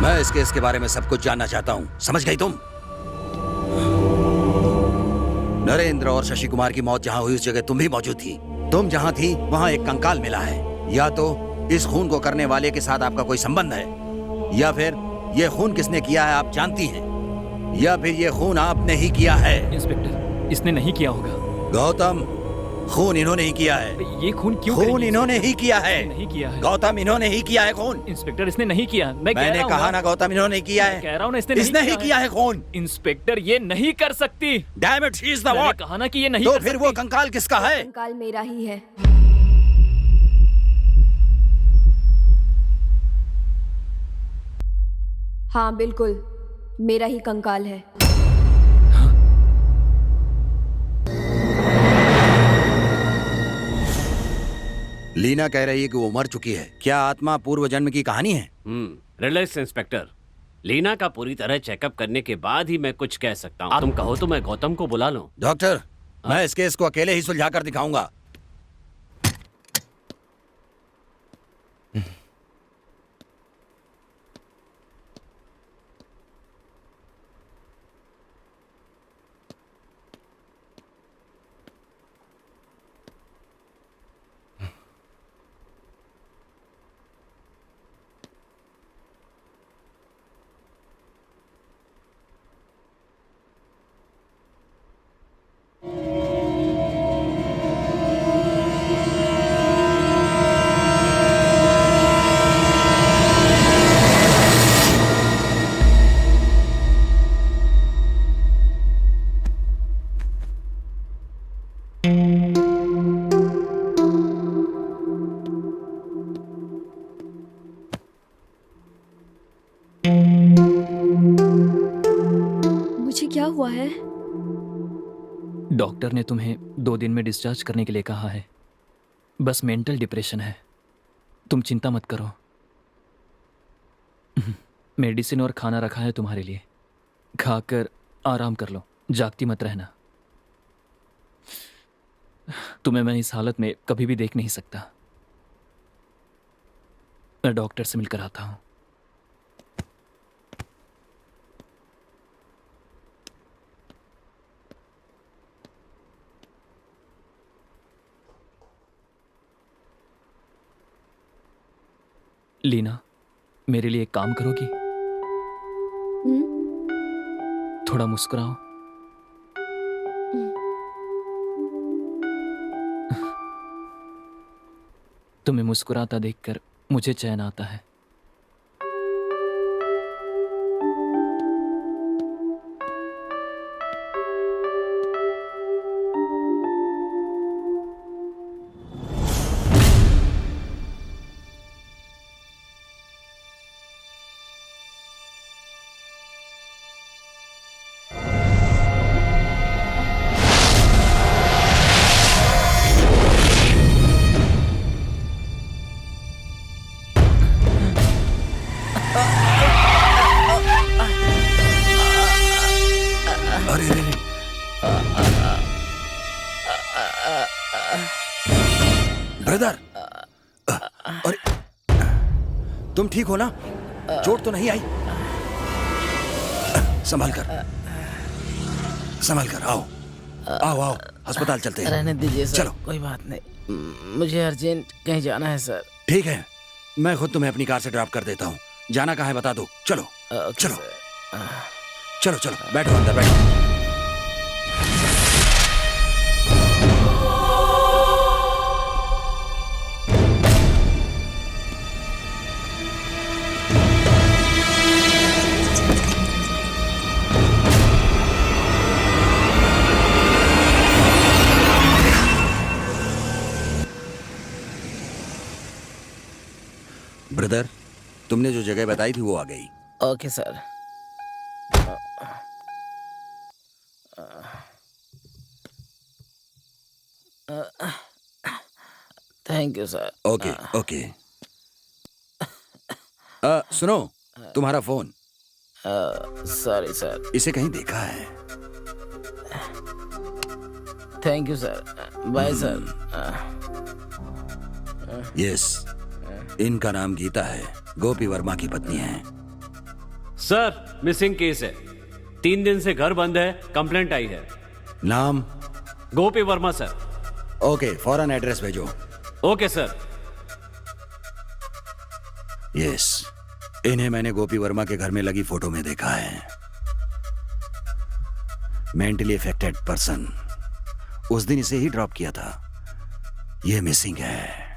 Speaker 7: मैं इस केस के बारे में सब कुछ जानना चाहता हूं, समझ गई तुम? नरेंद्र और शशि कुमार की मौत जहां हुई उस जगह तुम भी मौजूद थी। तुम जहां थी वहां एक कंकाल मिला है। या तो इस खून को करने वाले के साथ आपका कोई संबंध है, या फिर यह खून किसने किया है आप जानती हैं। या फिर ये खून आपने ही किया है?
Speaker 3: इंस्पेक्टर, इसने नहीं किया होगा।
Speaker 7: गौतम, खून इन्होंने ही किया है।
Speaker 3: ये खून क्यों
Speaker 7: खून
Speaker 3: करेंगे?
Speaker 7: इन्होंने ही किया है।
Speaker 3: नहीं किया है।
Speaker 7: गौतम, इन्होंने ही किया है खून।
Speaker 3: इंस्पेक्टर, इसने नहीं किया।
Speaker 7: मैंने कहा ना गौतम, इन्होंने किया है।
Speaker 3: कह रहा हूँ ना,
Speaker 7: इसने ही किया है खून।
Speaker 3: इंस्पेक्टर, ये नहीं कर सकती।
Speaker 7: Damn it, she is the
Speaker 3: मैंने
Speaker 7: व्हाट?
Speaker 3: कहा ना कि ये नहीं
Speaker 7: तो
Speaker 3: कर
Speaker 7: फिर
Speaker 3: सकती।
Speaker 7: वो कंकाल किसका है?
Speaker 4: कंकाल मेरा ही है। हाँ बिल्कुल, मेरा ही कंकाल है।
Speaker 7: लीना कह रही है कि वो मर चुकी है। क्या आत्मा पूर्व जन्म की कहानी है?
Speaker 2: Relax inspector. लीना का पूरी तरह चेकअप करने के बाद ही मैं कुछ कह सकता हूँ। तुम कहो तो मैं गौतम को बुला लूं।
Speaker 7: डॉक्टर, मैं इस केस को अकेले ही सुलझा कर दिखाऊंगा।
Speaker 4: मुझे क्या हुआ है?
Speaker 3: डॉक्टर ने तुम्हें 2 दिन में डिस्चार्ज करने के लिए कहा है। बस मेंटल डिप्रेशन है, तुम चिंता मत करो। मेडिसिन और खाना रखा है तुम्हारे लिए, खाकर आराम कर लो, जागती मत रहना। तुम्हें मैं इस हालत में कभी भी देख नहीं सकता। मैं डॉक्टर से मिलकर आता हूं। लीना, मेरे लिए एक काम करोगी? थोड़ा मुस्कुराओ। तुम्हें मुस्कुराता देखकर मुझे चैन आता है।
Speaker 7: अरे अरे अरे। ब्रदर, अरे तुम ठीक हो ना? चोट तो नहीं आई? संभाल कर, संभाल कर। आओ आओ आओ, अस्पताल चलते हैं।
Speaker 6: रहने दीजिए सर,
Speaker 7: चलो।
Speaker 6: कोई बात नहीं। मुझे अर्जेंट कहीं जाना है सर।
Speaker 7: ठीक है, मैं खुद तुम्हें अपनी कार से ड्रॉप कर देता हूँ। जाना कहाँ है बता दो। चलो
Speaker 6: ओके
Speaker 7: चलो
Speaker 6: सर।
Speaker 7: चलो चलो, बैठो अंदर बैठो। ब्रदर, तुमने जो जगह बताई थी वो आ गई।
Speaker 6: Okay sir. Thank you sir.
Speaker 7: Okay okay. सुनो, तुम्हारा फोन।
Speaker 6: Sorry sir.
Speaker 7: इसे कहीं देखा है?
Speaker 6: Thank you sir. Bye sir.
Speaker 7: Yes, इनका नाम गीता है, गोपी वर्मा की पत्नी है।
Speaker 2: सर, मिसिंग केस है। 3 दिन से घर बंद है, कंप्लेंट आई है।
Speaker 7: नाम?
Speaker 2: गोपी वर्मा सर।
Speaker 7: ओके, फौरन एड्रेस भेजो।
Speaker 2: Okay sir.
Speaker 7: यस, इन्हें मैंने गोपी वर्मा के घर में लगी फोटो में देखा है। Mentally affected person. उस दिन इसे ही ड्रॉप किया था। ये मिसिंग है।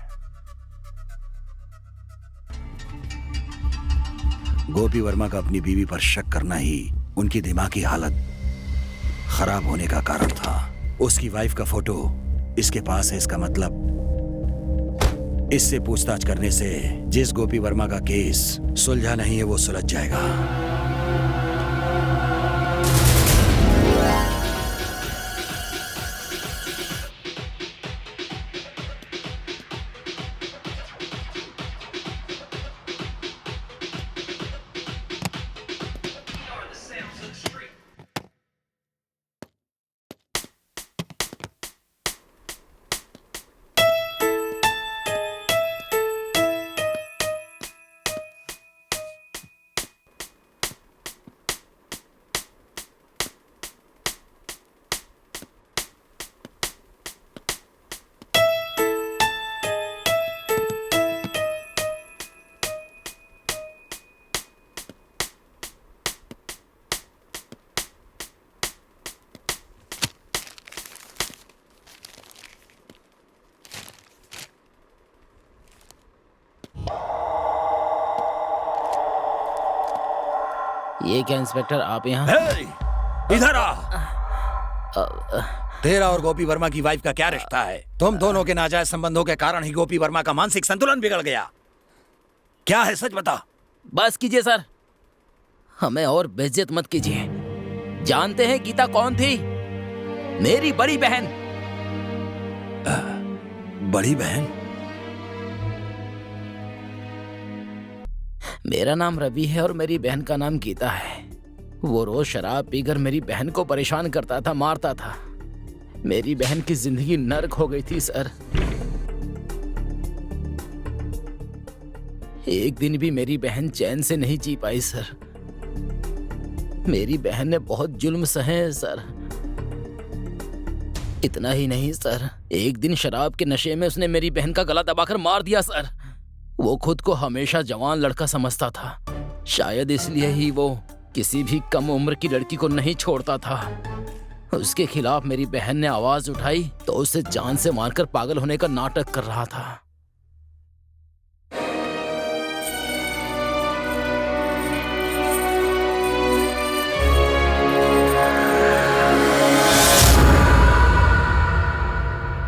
Speaker 7: गोपी वर्मा का अपनी बीवी पर शक करना ही उनकी दिमागी हालत खराब होने का कारण था। उसकी वाइफ का फोटो इसके पास है। इसका मतलब इससे पूछताछ करने से जिस गोपी वर्मा का केस सुलझा नहीं है वो सुलझ जाएगा।
Speaker 6: ये क्या इंस्पेक्टर, आप यहाँ?
Speaker 7: हे, इधर आ। तेरा और गोपी वर्मा की वाइफ का क्या रिश्ता है? तुम दोनों के नाजायज संबंधों के कारण ही गोपी वर्मा का मानसिक संतुलन बिगड़ गया। क्या है, सच बता।
Speaker 6: बस कीजिए सर, हमें और बेइज्जत मत कीजिए। जानते हैं गीता कौन थी? मेरी बड़ी बहन।
Speaker 7: बड़ी बहन?
Speaker 6: मेरा नाम रवि है और मेरी बहन का नाम गीता है। वो रोज शराब पीकर मेरी बहन को परेशान करता था, मारता था। मेरी बहन की जिंदगी नर्क हो गई थी सर। एक दिन भी मेरी बहन चैन से नहीं जी पाई सर। मेरी बहन ने बहुत जुल्म सहे हैं सर। इतना ही नहीं सर, एक दिन शराब के नशे में उसने मेरी बहन का गला दबाकर मार दिया सर। वो खुद को हमेशा जवान लड़का समझता था, शायद इसलिए ही वो किसी भी कम उम्र की लड़की को नहीं छोड़ता था। उसके खिलाफ मेरी बहन ने आवाज उठाई तो उसे जान से मारकर पागल होने का नाटक कर रहा था।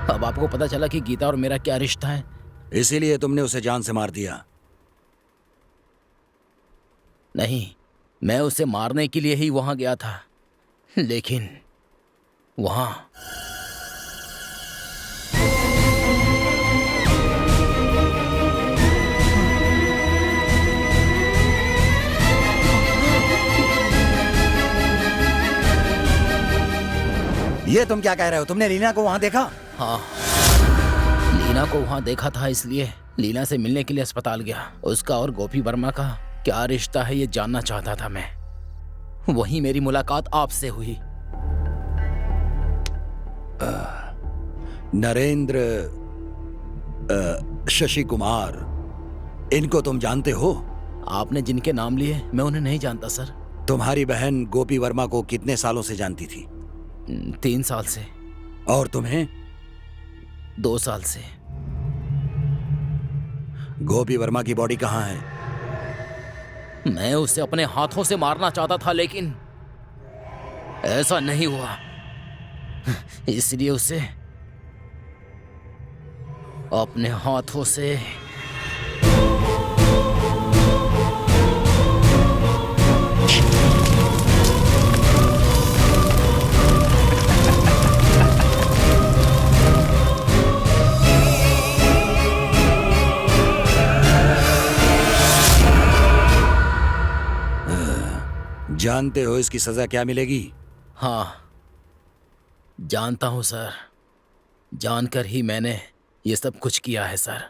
Speaker 6: अब आपको पता चला कि गीता और मेरा क्या रिश्ता है।
Speaker 7: इसीलिए तुमने उसे जान से मार दिया?
Speaker 6: नहीं, मैं उसे मारने के लिए ही वहां गया था, लेकिन वहां
Speaker 7: ये तुम क्या कह रहे हो? तुमने लीना को वहां देखा?
Speaker 6: हाँ, लीना को वहां देखा था, इसलिए लीना से मिलने के लिए अस्पताल गया। उसका और गोपी वर्मा का क्या रिश्ता है ये जानना चाहता था मैं। वहीं मेरी मुलाकात आपसे हुई।
Speaker 7: नरेंद्र, शशि कुमार, इनको तुम जानते हो?
Speaker 6: आपने जिनके नाम लिए मैं उन्हें नहीं जानता सर।
Speaker 7: तुम्हारी बहन गोपी वर्मा को कितने सालों से जानती थी?
Speaker 6: 3 साल से।
Speaker 7: और तुम्हें?
Speaker 6: 2 साल से।
Speaker 7: गोपी वर्मा की बॉडी कहाँ है?
Speaker 6: मैं उसे अपने हाथों से मारना चाहता था, लेकिन ऐसा नहीं हुआ। इसलिए उसे अपने हाथों से
Speaker 7: जानते हो इसकी सजा क्या मिलेगी?
Speaker 6: हाँ, जानता हूं सर। जानकर ही मैंने ये सब कुछ किया है सर।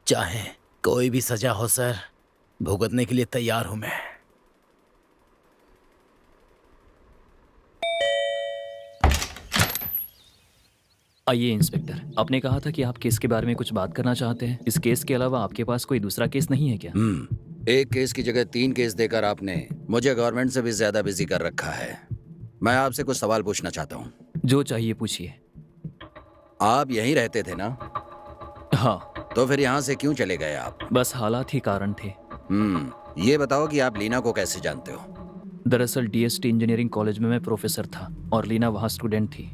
Speaker 6: चाहे कोई भी सजा हो सर, भुगतने के लिए तैयार हूं मैं।
Speaker 3: आइए इंस्पेक्टर, आपने कहा था कि आप केस के बारे में कुछ बात करना चाहते हैं। इस केस के अलावा आपके पास कोई दूसरा केस नहीं है क्या?
Speaker 7: एक केस की जगह 3 केस देकर आपने मुझे गवर्नमेंट से भी ज्यादा बिजी कर रखा है। मैं आपसे कुछ सवाल पूछना चाहता हूँ।
Speaker 3: जो चाहिए पूछिए।
Speaker 7: आप यहीं रहते थे ना?
Speaker 3: हाँ,
Speaker 7: तो फिर यहाँ से क्यों चले गए आप?
Speaker 3: बस हालात ही कारण थे।
Speaker 7: ये बताओ कि आप लीना को कैसे जानते हो?
Speaker 3: दरअसल डीएसटी इंजीनियरिंग कॉलेज में मैं प्रोफेसर था और लीना वहाँ स्टूडेंट थी।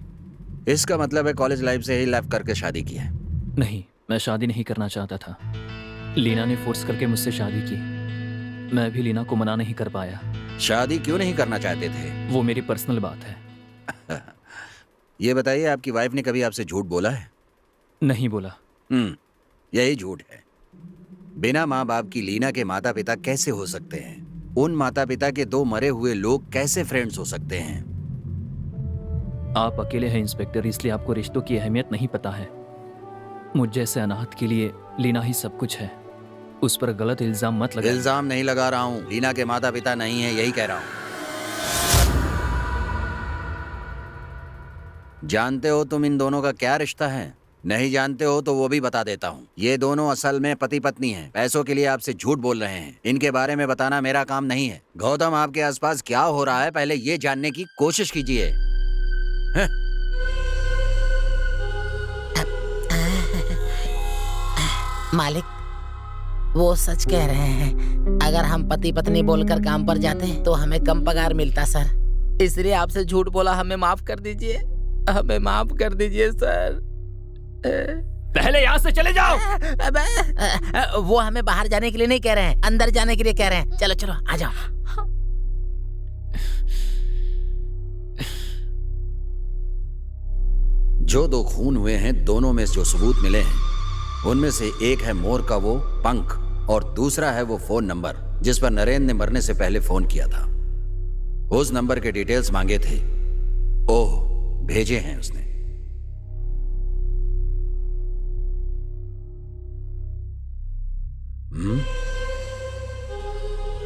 Speaker 7: इसका मतलब है कॉलेज लाइफ से ही लेफ्ट करके शादी की है?
Speaker 3: नहीं, मैं शादी नहीं करना चाहता था। लीना ने फोर्स करके मुझसे शादी की। मैं भी लीना को मना नहीं कर पाया।
Speaker 7: शादी क्यों नहीं करना चाहते थे?
Speaker 3: वो मेरी पर्सनल बात है।
Speaker 7: ये बताइए, आपकी वाइफ ने कभी आपसे झूठ बोला है?
Speaker 3: नहीं बोला।
Speaker 7: यही झूठ है। बिना माँ बाप की लीना के माता पिता कैसे हो सकते हैं? उन माता पिता के दो मरे हुए लोग कैसे फ्रेंड्स हो सकते हैं?
Speaker 3: आप अकेले हैं इंस्पेक्टर, इसलिए आपको रिश्तों की अहमियत नहीं पता है। मुझ जैसे अनाथ के लिए लीना ही सब कुछ है। उस पर गलत इल्जाम मत लगाइए।
Speaker 7: इल्जाम नहीं लगा रहा हूँ, लीना के माता पिता नहीं है, यही कह रहा हूँ। जानते हो तुम इन दोनों का क्या रिश्ता है? नहीं जानते हो तो वो भी बता देता हूँ। ये दोनों असल में पति पत्नी हैं। पैसों के लिए आपसे झूठ बोल रहे हैं। इनके बारे में बताना मेरा काम नहीं है। गौतम, आपके आसपास क्या हो रहा है पहले ये जानने की कोशिश कीजिए।
Speaker 6: मालिक, वो सच कह रहे हैं। अगर हम पति पत्नी बोलकर काम पर जाते तो हमें कम पगार मिलता सर। इसलिए आपसे झूठ बोला। हमें माफ कर दीजिए, हमें माफ कर दीजिए सर।
Speaker 3: पहले यहाँ से चले जाओ।
Speaker 6: वो हमें बाहर जाने के लिए नहीं कह रहे हैं, अंदर जाने के लिए कह रहे हैं। चलो चलो आ जाओ।
Speaker 7: जो दो खून हुए हैं, दोनों में जो सबूत मिले हैं, उनमें से एक है मोर का वो पंख और दूसरा है वो फोन नंबर जिस पर नरेंद्र ने मरने से पहले फोन किया था। उस नंबर के डिटेल्स मांगे थे। ओह, भेजे हैं उसने।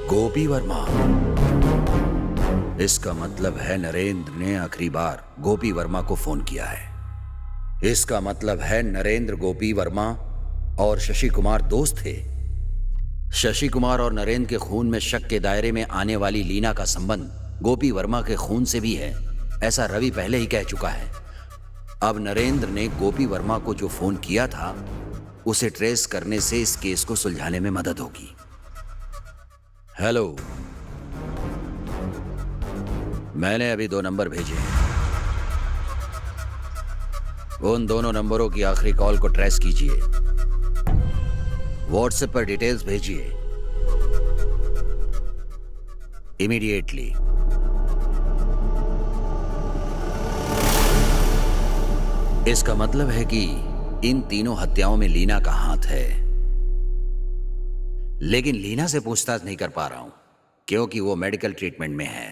Speaker 7: गोपी वर्मा। इसका मतलब है नरेंद्र ने आखिरी बार गोपी वर्मा को फोन किया है। इसका मतलब है नरेंद्र, गोपी वर्मा और शशि कुमार दोस्त थे। शशि कुमार और नरेंद्र के खून में शक के दायरे में आने वाली लीना का संबंध गोपी वर्मा के खून से भी है, ऐसा रवि पहले ही कह चुका है। अब नरेंद्र ने गोपी वर्मा को जो फोन किया था उसे ट्रेस करने से इस केस को सुलझाने में मदद होगी। हेलो, मैंने अभी 2 नंबर भेजे हैं। उन दोनों नंबरों की आखिरी कॉल को ट्रेस कीजिए। व्हाट्सएप पर डिटेल्स भेजिए इमीडिएटली। इसका मतलब है कि इन तीनों हत्याओं में लीना का हाथ है, लेकिन लीना से पूछताछ नहीं कर पा रहा हूं क्योंकि वो मेडिकल ट्रीटमेंट में है।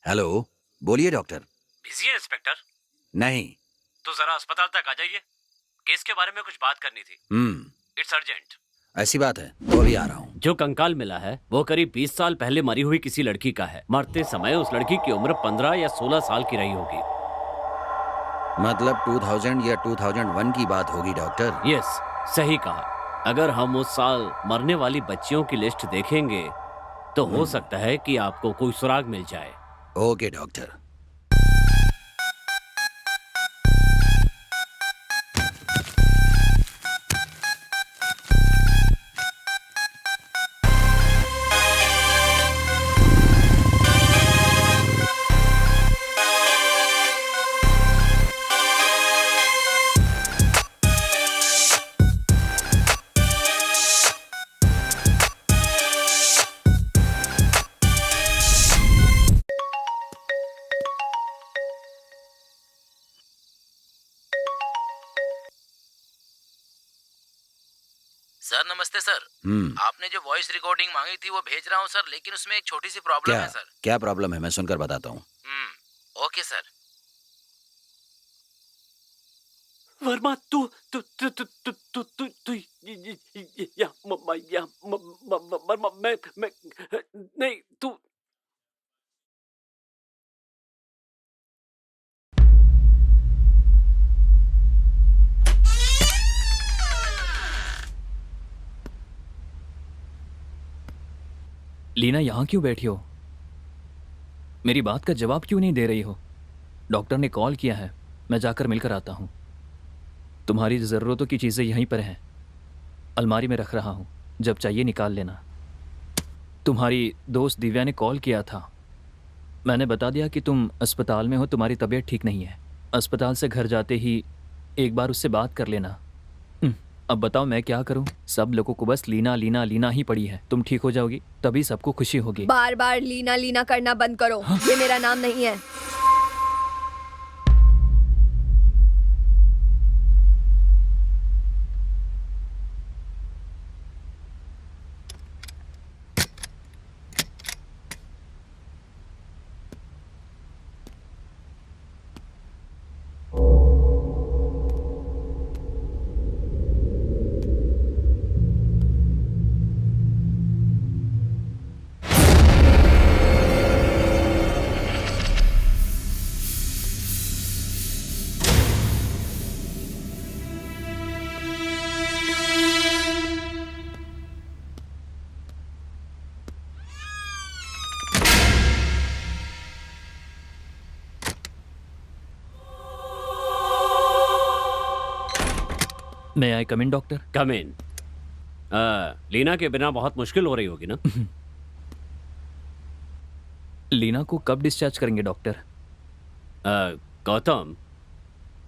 Speaker 7: हेलो, बोलिए डॉक्टर।
Speaker 2: बिजी है इंस्पेक्टर?
Speaker 7: नहीं।
Speaker 2: तो जरा अस्पताल तक आ जाइए, केस के बारे में कुछ बात करनी थी। It's urgent.
Speaker 7: ऐसी बात है तो अभी आ रहा हूं।
Speaker 2: जो कंकाल मिला है वो करीब 20 साल पहले मरी हुई किसी लड़की का है। मरते समय उस लड़की की उम्र 15 या 16 साल की रही होगी।
Speaker 7: मतलब 2000 या 2001 की बात होगी डॉक्टर।
Speaker 2: यस, सही कहा। अगर हम उस साल मरने वाली बच्चियों की लिस्ट देखेंगे तो हो सकता है कि आपको कोई सुराग मिल जाए।
Speaker 7: Okay doctor.
Speaker 6: सर नमस्ते सर। आपने जो वॉइस रिकॉर्डिंग मांगी थी वो भेज रहा हूँ सर, लेकिन उसमें एक छोटी सी प्रॉब्लम है सर।
Speaker 7: क्या प्रॉब्लम है? मैं सुनकर बताता हूँ।
Speaker 6: Okay sir.
Speaker 2: वर्मा, तू तू तू तू तू तू तू तू वर्मा, मैं नहीं, तू
Speaker 3: लीना यहाँ क्यों बैठी हो? मेरी बात का जवाब क्यों नहीं दे रही हो? डॉक्टर ने कॉल किया है, मैं जाकर मिलकर आता हूँ। तुम्हारी ज़रूरतों की चीज़ें यहीं पर हैं, अलमारी में रख रहा हूँ, जब चाहिए निकाल लेना। तुम्हारी दोस्त दिव्या ने कॉल किया था, मैंने बता दिया कि तुम अस्पताल में हो, तुम्हारी तबीयत ठीक नहीं है। अस्पताल से घर जाते ही एक बार उससे बात कर लेना। अब बताओ मैं क्या करूं? सब लोगों को बस लीना लीना लीना ही पड़ी है। तुम ठीक हो जाओगी तभी सबको खुशी होगी।
Speaker 4: बार बार लीना लीना करना बंद करो। ये मेरा नाम नहीं है।
Speaker 3: मैं आई कम इन डॉक्टर?
Speaker 2: कम इन। लीना के बिना बहुत मुश्किल हो रही होगी ना?
Speaker 3: लीना को कब डिस्चार्ज करेंगे डॉक्टर?
Speaker 2: गौतम,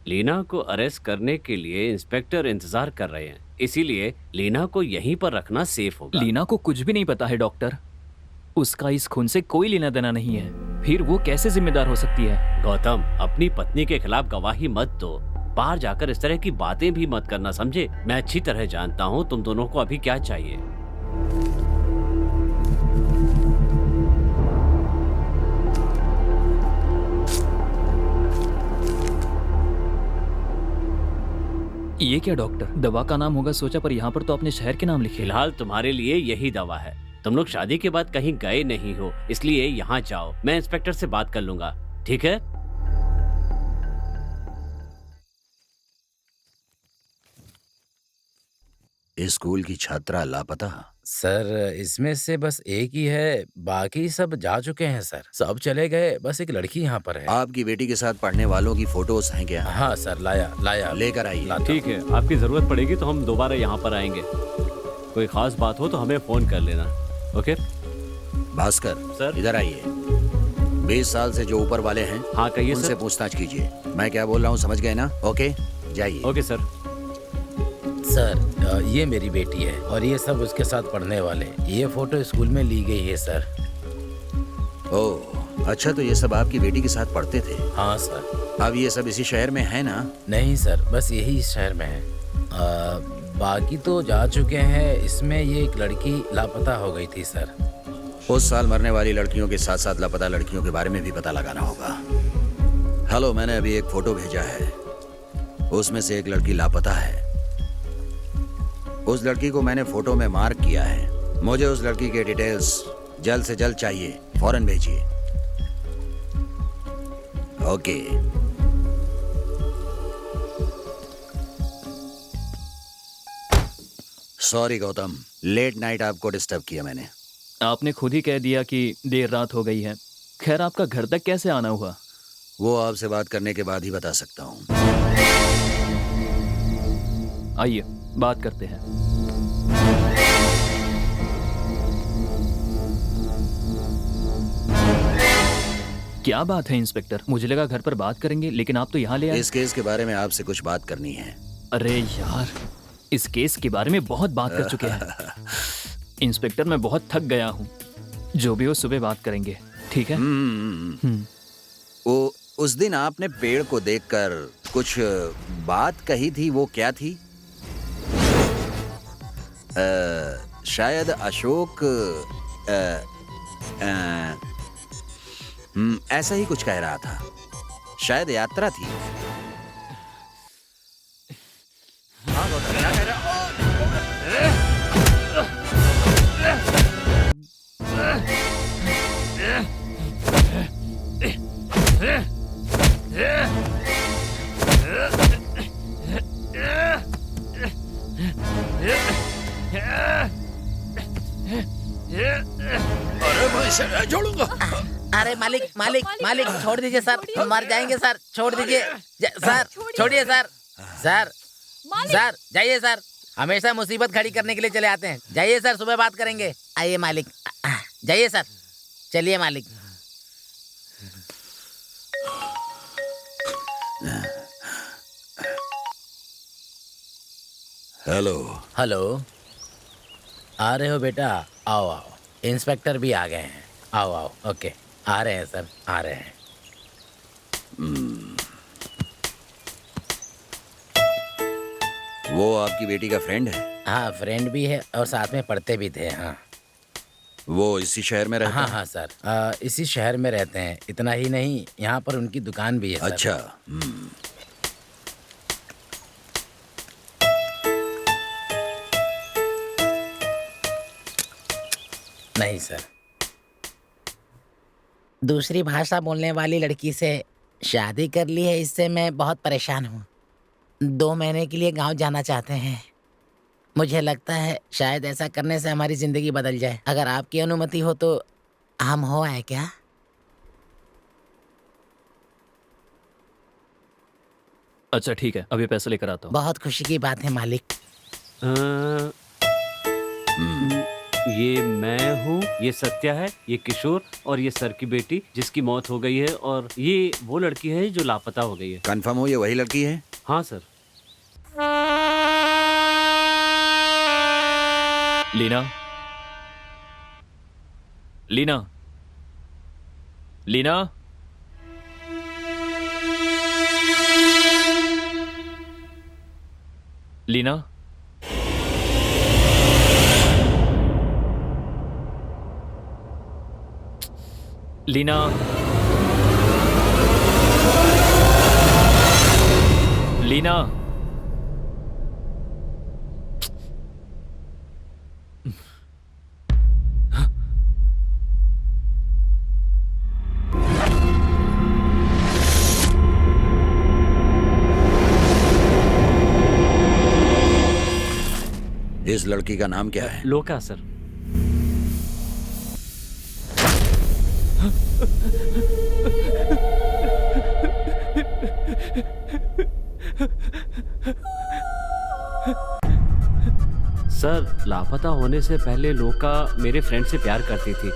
Speaker 2: लीना को अरेस्ट करने के लिए इंस्पेक्टर इंतजार कर रहे हैं, इसीलिए लीना को यहीं पर रखना सेफ होगा।
Speaker 3: लीना को कुछ भी नहीं पता है डॉक्टर, उसका इस खून से कोई लेना देना नहीं है, फिर वो कैसे जिम्मेदार हो सकती है?
Speaker 2: गौतम, अपनी पत्नी के खिलाफ गवाही मत दो, बाहर जाकर इस तरह की बातें भी मत करना, समझे? मैं अच्छी तरह जानता हूँ तुम दोनों को अभी क्या चाहिए।
Speaker 3: ये क्या डॉक्टर, दवा का नाम होगा सोचा, पर यहाँ पर तो अपने शहर के नाम लिखे।
Speaker 2: फिलहाल तुम्हारे लिए यही दवा है। तुम लोग शादी के बाद कहीं गए नहीं हो, इसलिए यहाँ जाओ, मैं इंस्पेक्टर से बात कर लूंगा, ठीक है?
Speaker 7: इस स्कूल की छात्रा लापता।
Speaker 1: सर इसमें से बस एक ही है, बाकी सब जा चुके हैं सर, सब चले गए, बस एक लड़की यहाँ पर है।
Speaker 7: आपकी बेटी के साथ पढ़ने वालों की फोटोज हैं क्या?
Speaker 1: हाँ सर, लाया
Speaker 7: लेकर आइए।
Speaker 1: लाता
Speaker 2: ठीक है, आपकी जरूरत पड़ेगी तो हम दोबारा यहाँ पर आएंगे। कोई खास बात हो तो हमें फोन कर लेना, ओके?
Speaker 7: भास्कर
Speaker 2: सर।
Speaker 7: इधर आइए। 20 साल से जो ऊपर वाले हैं,
Speaker 2: हाँ कहिए
Speaker 7: उनसे
Speaker 2: सर।
Speaker 7: पूछताछ कीजिए। मैं क्या बोल रहा हूँ समझ गए ना? ओके जाइए।
Speaker 2: Okay sir.
Speaker 1: सर ये मेरी बेटी है और ये सब उसके साथ पढ़ने वाले। ये फोटो स्कूल में ली गई है सर।
Speaker 7: ओह अच्छा, तो ये सब आपकी बेटी के साथ पढ़ते थे?
Speaker 1: हाँ सर।
Speaker 7: अब ये सब इसी शहर में है ना?
Speaker 1: नहीं सर, बस यही इस शहर में है, बाकी तो जा चुके हैं। इसमें ये एक लड़की लापता हो गई थी सर।
Speaker 7: उस साल मरने वाली लड़कियों के साथ साथ लापता लड़कियों के बारे में भी पता लगाना होगा। हेलो, मैंने अभी एक फोटो भेजा है, उसमें से एक लड़की लापता है। उस लड़की को मैंने फोटो में मार्क किया है। मुझे उस लड़की के डिटेल्स जल्द से जल्द चाहिए, फौरन भेजिए। Okay. Sorry Gautam, late night आपको डिस्टर्ब किया मैंने।
Speaker 3: आपने खुद ही कह दिया कि देर रात हो गई है। खैर आपका घर तक कैसे आना हुआ?
Speaker 7: वो आपसे बात करने के बाद ही बता सकता हूँ।
Speaker 3: आइए बात करते हैं। क्या बात है इंस्पेक्टर? मुझे लगा घर पर बात करेंगे, लेकिन आप तो यहाँ ले आए।
Speaker 7: इस केस के बारे में आपसे कुछ बात करनी है।
Speaker 3: अरे यार, इस केस के बारे में बहुत बात कर चुके हैं इंस्पेक्टर, मैं बहुत थक गया हूँ। जो भी हो सुबह बात करेंगे, ठीक है?
Speaker 7: वो उस दिन आपने पेड़ को देखकर कुछ बात कही थी, वो क्या थी? शायद अशोक ऐसा ही कुछ कह रहा था। शायद यात्रा थी। हाँ गौतम, क्या कह रहा? छोड़ूंगा।
Speaker 6: अरे मालिक मालिक मालिक छोड़ दीजिए सर, हम मर जाएंगे सर, छोड़ दीजिए सर, छोड़िए सर। सर सर जाइए सर, हमेशा मुसीबत खड़ी करने के लिए चले आते हैं। जाइए सर, सुबह बात करेंगे। आइए मालिक, जाइए सर, चलिए मालिक।
Speaker 7: हेलो।
Speaker 6: हेलो, आ रहे हो बेटा? आओ आओ, इंस्पेक्टर भी आ गए हैं। आओ आओ, ओके, आ रहे हैं सर, आ रहे हैं।
Speaker 7: वो आपकी बेटी का फ्रेंड है?
Speaker 6: हाँ, फ्रेंड भी है और साथ में पढ़ते भी थे। हाँ
Speaker 7: वो इसी शहर में रहता
Speaker 6: हाँ
Speaker 7: है?
Speaker 6: हाँ सर, इसी शहर में रहते हैं। इतना ही नहीं, यहाँ पर उनकी दुकान भी है सर।
Speaker 7: अच्छा।
Speaker 6: नहीं सर, दूसरी भाषा बोलने वाली लड़की से शादी कर ली है, इससे मैं बहुत परेशान हूँ। 2 महीने के लिए गांव जाना चाहते हैं। मुझे लगता है शायद ऐसा करने से हमारी जिंदगी बदल जाए। अगर आपकी अनुमति हो तो हम हो आए क्या?
Speaker 3: अच्छा ठीक है, अभी पैसे लेकर आता हूँ।
Speaker 6: बहुत खुशी की बात है मालिक।
Speaker 2: ये मैं हूँ, ये सत्या है, ये किशोर और ये सर की बेटी जिसकी मौत हो गई है, और ये वो लड़की है जो लापता हो गई है।
Speaker 7: कंफर्म हो ये वही लड़की है?
Speaker 2: हाँ सर।
Speaker 3: लीना, लीना, लीना, लीना, लीना, लीना,
Speaker 7: इस लड़की का नाम क्या है?
Speaker 2: लोका सर। सर, लापता होने से पहले लोका मेरे फ्रेंड से प्यार करती थी।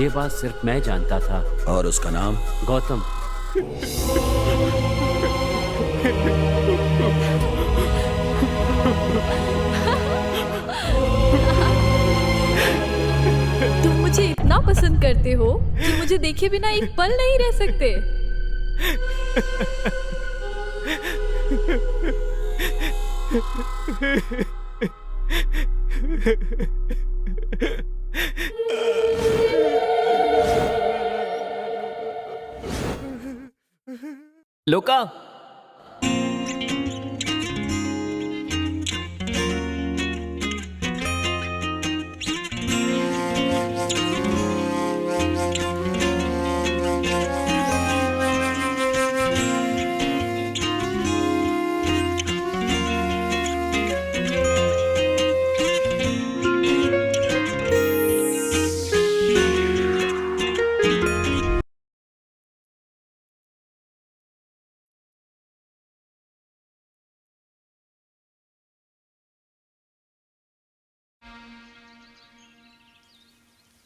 Speaker 2: ये बात सिर्फ मैं जानता था।
Speaker 7: और उसका नाम?
Speaker 2: गौतम।
Speaker 5: तुम मुझे इतना पसंद करते हो कि मुझे देखे बिना एक पल नहीं रह सकते।
Speaker 3: लोका,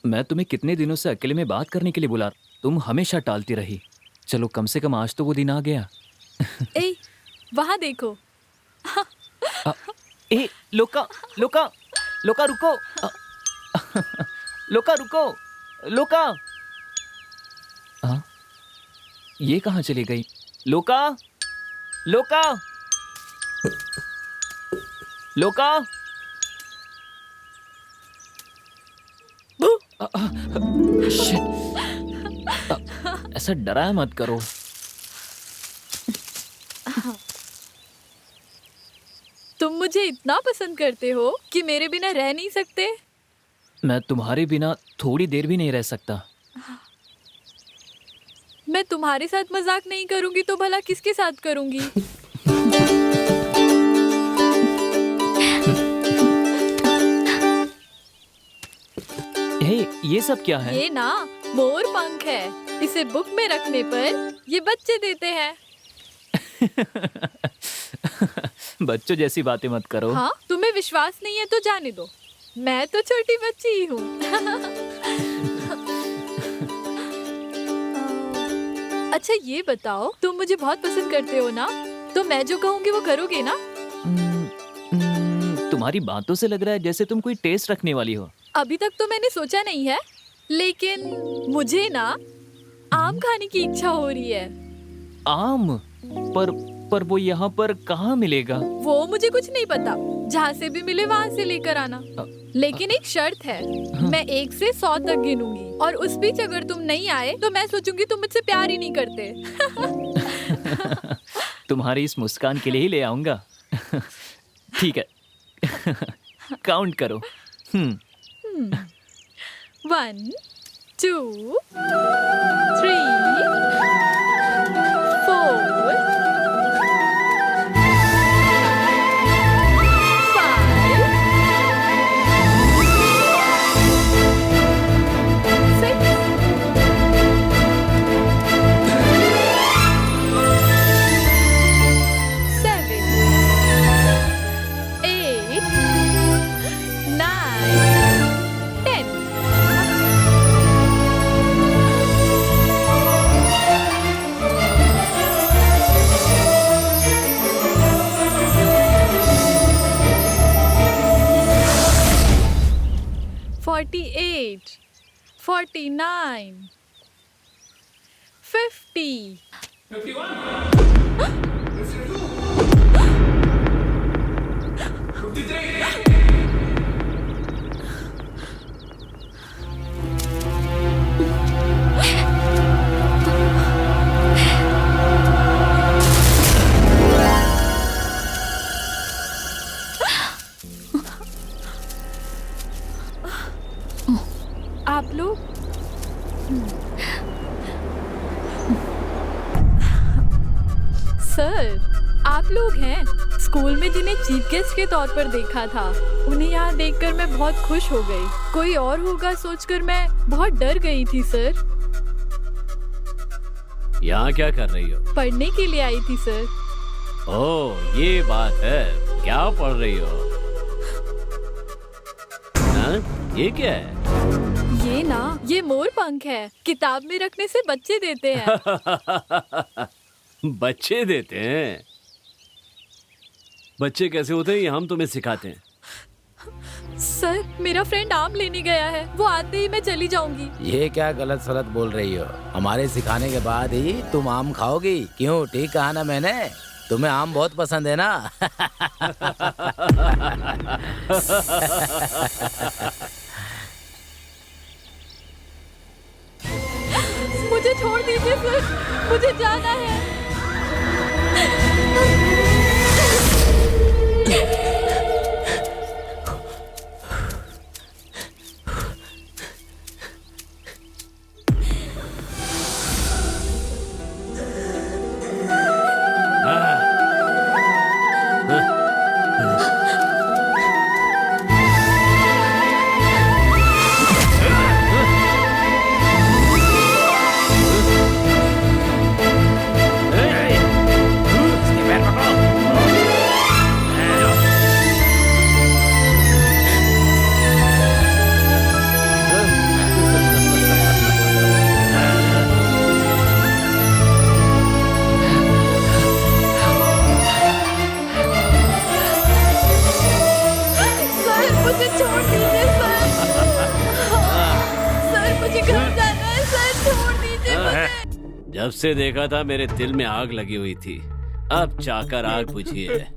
Speaker 3: मैं तुम्हें कितने दिनों से अकेले में बात करने के लिए बुला, तुम हमेशा टालती रही। चलो कम से कम आज तो वो दिन आ गया।
Speaker 5: ए, वहाँ देखो।
Speaker 3: ए, लोका, लोका, लोका रुको। लोका रुको, लोका। हाँ, ये कहाँ चली गई? लोका, लोका, लोका। शिट, ऐसा डराया मत करो।
Speaker 5: तुम मुझे इतना पसंद करते हो कि मेरे बिना रह नहीं सकते।
Speaker 3: मैं तुम्हारे बिना थोड़ी देर भी नहीं रह सकता।
Speaker 5: मैं तुम्हारे साथ मजाक नहीं करूंगी तो भला किसके साथ करूंगी?
Speaker 3: हे, ये सब क्या है?
Speaker 5: ये ना मोर पंख है, इसे बुक में रखने पर ये बच्चे देते हैं।
Speaker 3: बच्चों जैसी बातें मत करो।
Speaker 5: हाँ, तुम्हें विश्वास नहीं है तो जाने दो, मैं तो छोटी बच्ची ही हूँ। अच्छा ये बताओ, तुम मुझे बहुत पसंद करते हो ना? तो मैं जो कहूँगी वो करोगे ना?
Speaker 3: तुम्हारी बातों से लग रहा है जैसे तुम कोई टेस्ट रखने वाली हो।
Speaker 5: अभी तक तो मैंने सोचा नहीं है, लेकिन मुझे ना आम खाने की इच्छा हो रही है।
Speaker 3: आम? पर वो यहाँ पर कहाँ मिलेगा?
Speaker 5: वो मुझे कुछ नहीं पता, जहाँ से भी मिले वहाँ से लेकर आना। लेकिन एक शर्त है, मैं 1 से 100 तक गिनूंगी और उस बीच अगर तुम नहीं आए तो मैं सोचूंगी तुम मुझसे प्यार ही नहीं करते।
Speaker 3: तुम्हारी इस मुस्कान के लिए ही ले आऊंगा। ठीक है। काउंट करो।
Speaker 5: 1 2 3 4 48 49 50 आप लोग सर, आप लोग हैं स्कूल में जिन्हें चीफ गेस्ट के तौर पर देखा था। उन्हें यहाँ देखकर मैं बहुत खुश हो गई। कोई और होगा सोचकर मैं बहुत डर गई थी सर।
Speaker 2: यहाँ क्या कर रही हो?
Speaker 5: पढ़ने के लिए आई थी सर।
Speaker 2: ओह, ये बात है। क्या पढ़ रही हो? हाँ? ये क्या है?
Speaker 5: ये मोर पंख है, किताब में रखने से बच्चे देते हैं।
Speaker 2: बच्चे देते हैं? बच्चे कैसे होते हैं ये हम तुम्हें सिखाते हैं।
Speaker 5: सर, मेरा फ्रेंड आम लेने गया है, वो आते ही मैं चली जाऊंगी।
Speaker 1: ये क्या गलत सलत बोल रही हो? हमारे सिखाने के बाद ही तुम आम खाओगी। क्यों, ठीक कहा ना मैंने? तुम्हें आम बहुत पसंद है ना?
Speaker 5: मुझे छोड़ दीजिए सर, मुझे जाना है।
Speaker 2: जब से देखा था मेरे दिल में आग लगी हुई थी, अब चाकर आग बुझी है।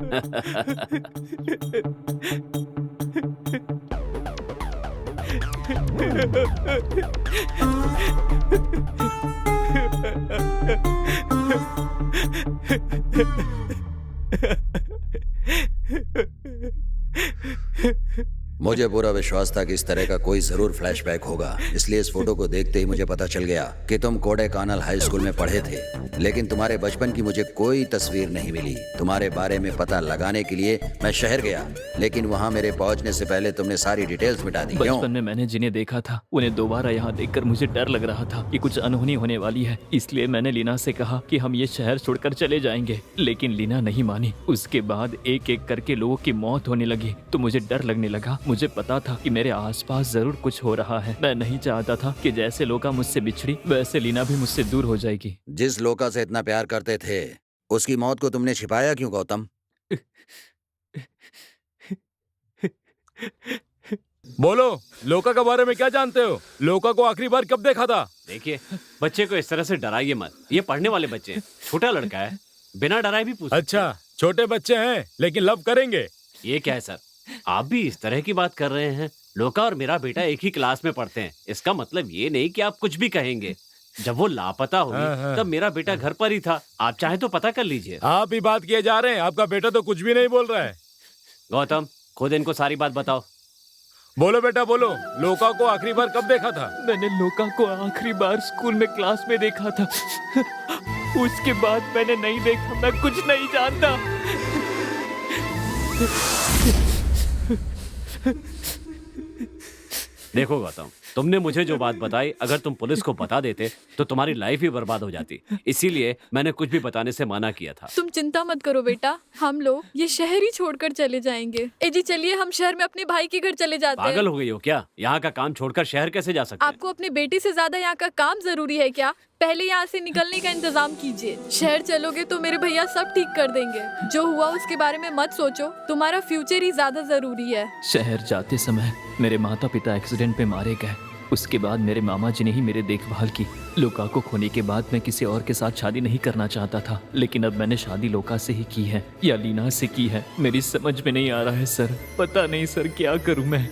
Speaker 7: मुझे पूरा विश्वास था कि इस तरह का कोई जरूर फ्लैशबैक होगा, इसलिए इस फोटो को देखते ही मुझे पता चल गया कि तुम कोडेकानल हाई स्कूल में पढ़े थे। लेकिन तुम्हारे बचपन की मुझे कोई तस्वीर नहीं मिली। तुम्हारे बारे में पता लगाने के लिए मैं शहर गया, लेकिन वहाँ मेरे पहुँचने से पहले तुमने सारी डिटेल्स मिटा दी। क्यों?
Speaker 3: बचपन में मैंने जिन्हें देखा था उन्हें दोबारा यहाँ देखकर मुझे डर लग रहा था कि कुछ अनहोनी होने वाली है, इसलिए मैंने लीना से कहा कि हम ये शहर छोड़कर चले जाएंगे, लेकिन लीना नहीं मानी। उसके बाद एक एक करके लोगों की मौत होने लगी तो मुझे डर लगने लगा। मुझे पता था कि मेरे आसपास जरूर कुछ हो रहा है। मैं नहीं चाहता था कि जैसे लोका मुझसे बिछड़ी वैसे लीना भी मुझसे दूर हो जाएगी।
Speaker 7: जिस लोका से इतना प्यार करते थे उसकी मौत को तुमने छिपाया क्यों गौतम?
Speaker 8: बोलो, लोका के बारे में क्या जानते हो? लोका को आखिरी बार कब देखा था?
Speaker 2: देखिए, बच्चे को इस तरह से डराइए मत। ये पढ़ने वाले बच्चे हैं, छोटा लड़का है, बिना डराए भी पूछ।
Speaker 8: अच्छा, छोटे बच्चे हैं लेकिन लव करेंगे।
Speaker 2: ये क्या है सर, आप भी इस तरह की बात कर रहे हैं? लोका और मेरा बेटा एक ही क्लास में पढ़ते हैं, इसका मतलब ये नहीं कि आप कुछ भी कहेंगे। जब वो लापता
Speaker 8: हाँ,
Speaker 2: हुई तब मेरा बेटा घर पर ही था। आप चाहे तो पता कर लीजिए।
Speaker 8: आप ही बात किए जा रहे हैं, आपका बेटा तो कुछ भी नहीं बोल रहा है।
Speaker 2: गौतम, खुद इनको सारी बात बताओ।
Speaker 8: बोलो बेटा बोलो, लोका को आखिरी बार कब देखा था?
Speaker 3: मैंने लोका को आखिरी बार स्कूल में क्लास में देखा था। उसके बाद मैंने नहीं देखा। मैं कुछ नहीं जानता।
Speaker 2: देखो गौतम, तुमने मुझे जो बात बताई, अगर तुम पुलिस को बता देते तो तुम्हारी लाइफ ही बर्बाद हो जाती। इसीलिए मैंने कुछ भी बताने से मना किया था।
Speaker 5: तुम चिंता मत करो बेटा, हम लोग ये शहर ही छोड़कर चले जाएंगे। ए जी चलिए, हम शहर में अपने भाई के घर चले जाते हैं।
Speaker 2: पागल हो गई हो क्या? यहाँ का काम छोड़कर शहर कैसे जा सकते हैं?
Speaker 5: आपको अपने बेटे से ज्यादा यहाँ का काम जरूरी है क्या? पहले यहाँ से निकलने का इंतजाम कीजिए। शहर चलोगे तो मेरे भैया सब ठीक कर देंगे। जो हुआ उसके बारे में मत सोचो, तुम्हारा फ्यूचर ही ज्यादा जरूरी है।
Speaker 3: शहर जाते समय मेरे माता पिता एक्सीडेंट में मारे गए। उसके बाद मेरे मामा जी ने ही मेरी देखभाल की। लोका को खोने के बाद मैं किसी और के साथ शादी नहीं करना चाहता था, लेकिन अब मैंने शादी लोका से ही की है या लीना से की है, मेरी समझ में नहीं आ रहा है सर। पता नहीं सर, क्या करूं मैं।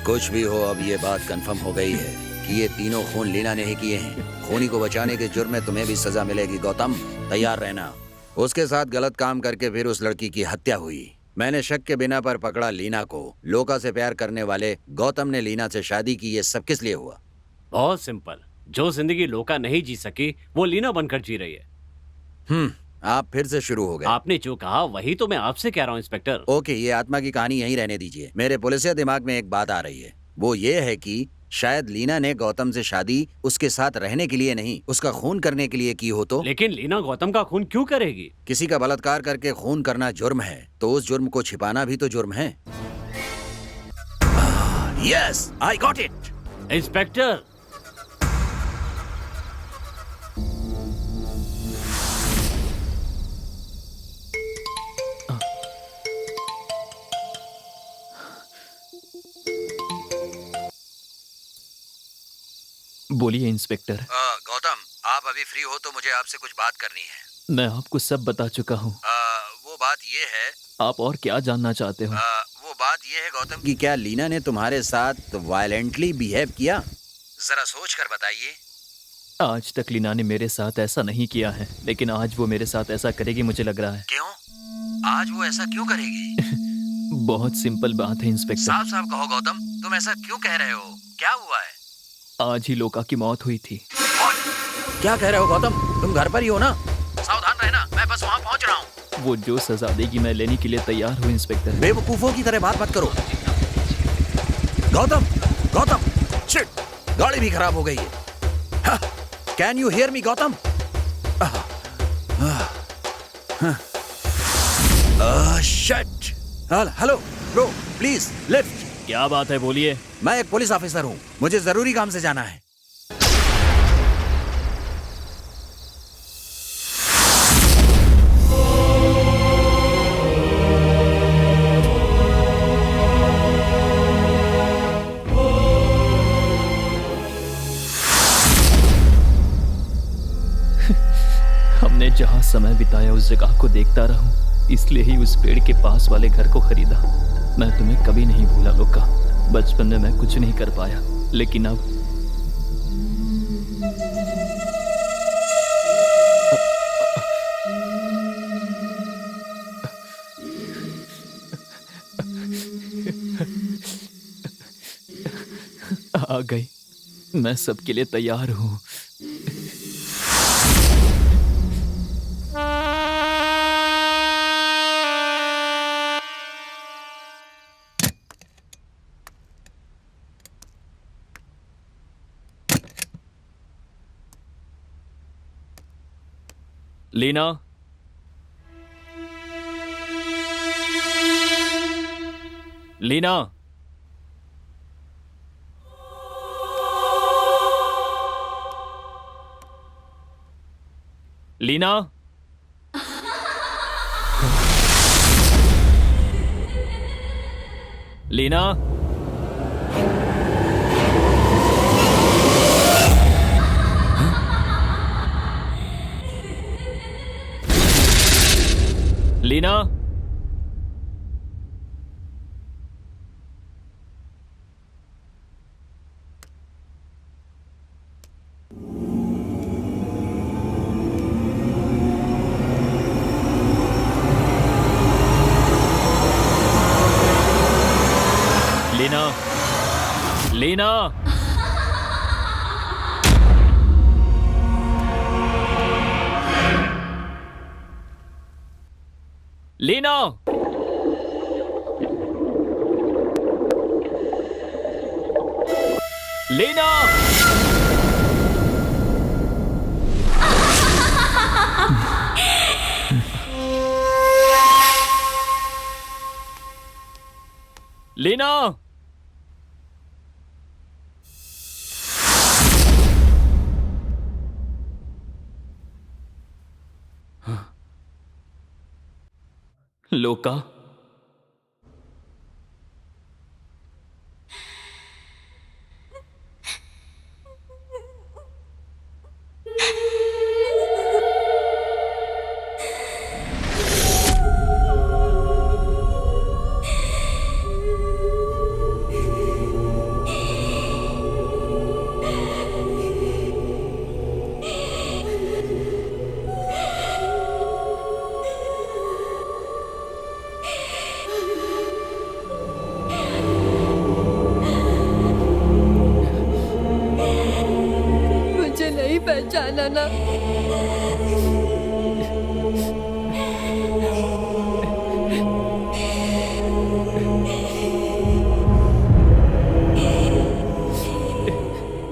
Speaker 7: कुछ भी हो, अब ये बात कंफर्म हो गई है कि ये तीनों खून लीना ने ही किए हैं। खूनी को बचाने के जुर्म में तुम्हें भी सजा मिलेगी गौतम, तैयार रहना। उसके साथ गलत काम करके फिर उस लड़की की हत्या हुई। मैंने शक के बिना पर पकड़ा लीना को। लोका से प्यार करने वाले गौतम ने लीना से शादी की। ये सब किस लिए हुआ?
Speaker 2: बहुत सिंपल। जो जिंदगी लोका नहीं जी सकी वो लीना बनकर जी रही है।
Speaker 7: आप फिर से शुरू हो गए।
Speaker 2: आपने जो कहा वही तो मैं आपसे कह रहा हूँ इंस्पेक्टर।
Speaker 7: ओके, ये आत्मा की कहानी यहीं रहने दीजिए। मेरे पुलिसिया दिमाग में एक बात आ रही है, वो ये है कि शायद लीना ने गौतम से शादी उसके साथ रहने के लिए नहीं, उसका खून करने के लिए की हो तो?
Speaker 2: लेकिन लीना गौतम का खून क्यों करेगी?
Speaker 7: किसी का बलात्कार करके खून करना जुर्म है, तो उस जुर्म को छिपाना भी तो जुर्म है। Yes, I got it.
Speaker 2: Inspector,
Speaker 3: बोलिए इंस्पेक्टर।
Speaker 7: गौतम, आप अभी फ्री हो तो मुझे आपसे कुछ बात करनी है।
Speaker 3: मैं आपको सब बता चुका हूँ।
Speaker 7: वो बात ये है,
Speaker 3: आप और क्या जानना चाहते हो?
Speaker 7: वो बात ये है गौतम कि क्या लीना ने तुम्हारे साथ वायलेंटली बिहेव किया? जरा सोच कर बताइए।
Speaker 3: आज तक लीना ने मेरे साथ ऐसा नहीं किया है, लेकिन आज वो मेरे साथ ऐसा करेगी मुझे लग रहा है।
Speaker 7: क्यों? आज वो ऐसा क्यों करेगी?
Speaker 3: बहुत सिंपल बात है इंस्पेक्टर।
Speaker 7: साफ साफ कहो गौतम, तुम ऐसा क्यों कह रहे हो? क्या हुआ है?
Speaker 3: आज ही लोका की मौत हुई थी।
Speaker 7: क्या कह रहे हो गौतम? तुम घर पर ही हो ना? सावधान रहना, मैं बस वहाँ पहुँच रहा हूँ।
Speaker 3: वो जो सजा देगी मैं लेने के लिए तैयार हूँ इंस्पेक्टर।
Speaker 7: बेवकूफों की तरह बात मत करो। गौतम, गौतम, शिट, गाड़ी भी खराब हो गई है। Can you hear me Gautam? Shit. Hello bro, please lift.
Speaker 3: क्या बात है, बोलिए।
Speaker 7: मैं एक पुलिस ऑफिसर हूँ, मुझे जरूरी काम से जाना है।
Speaker 3: हमने जहाँ समय बिताया उस जगह को देखता रहूं, इसलिए ही उस पेड़ के पास वाले घर को खरीदा। मैं तुम्हें कभी नहीं भूला लोका। बचपन में मैं कुछ नहीं कर पाया, लेकिन अब गई। मैं सबके लिए तैयार हूँ। लीना, लीना, लीना, लीना, लीना, लीना, लीना, लीना, लीना, लीना, लोका,
Speaker 5: मुझे नहीं पहचाना ना?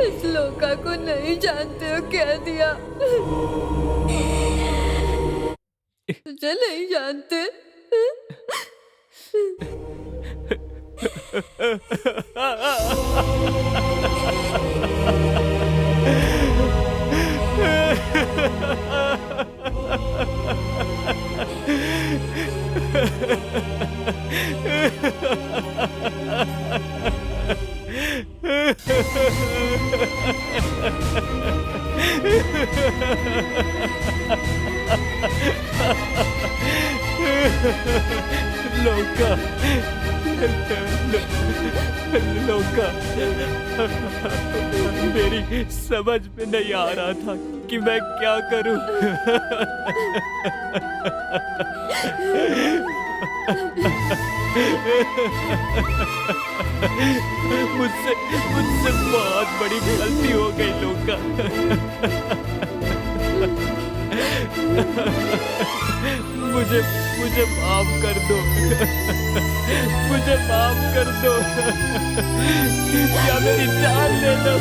Speaker 5: इस लोका को नहीं जानते हो, कह दिया। मुझे नहीं जानते।
Speaker 3: लोका, लोका, मेरी समझ में नहीं आ रहा था कि मैं क्या करूं। मुझसे मुझसे बहुत बड़ी गलती हो गई लोका। मुझे मुझे माफ कर दो। मुझे माफ कर दो या मेरी जान ले लो।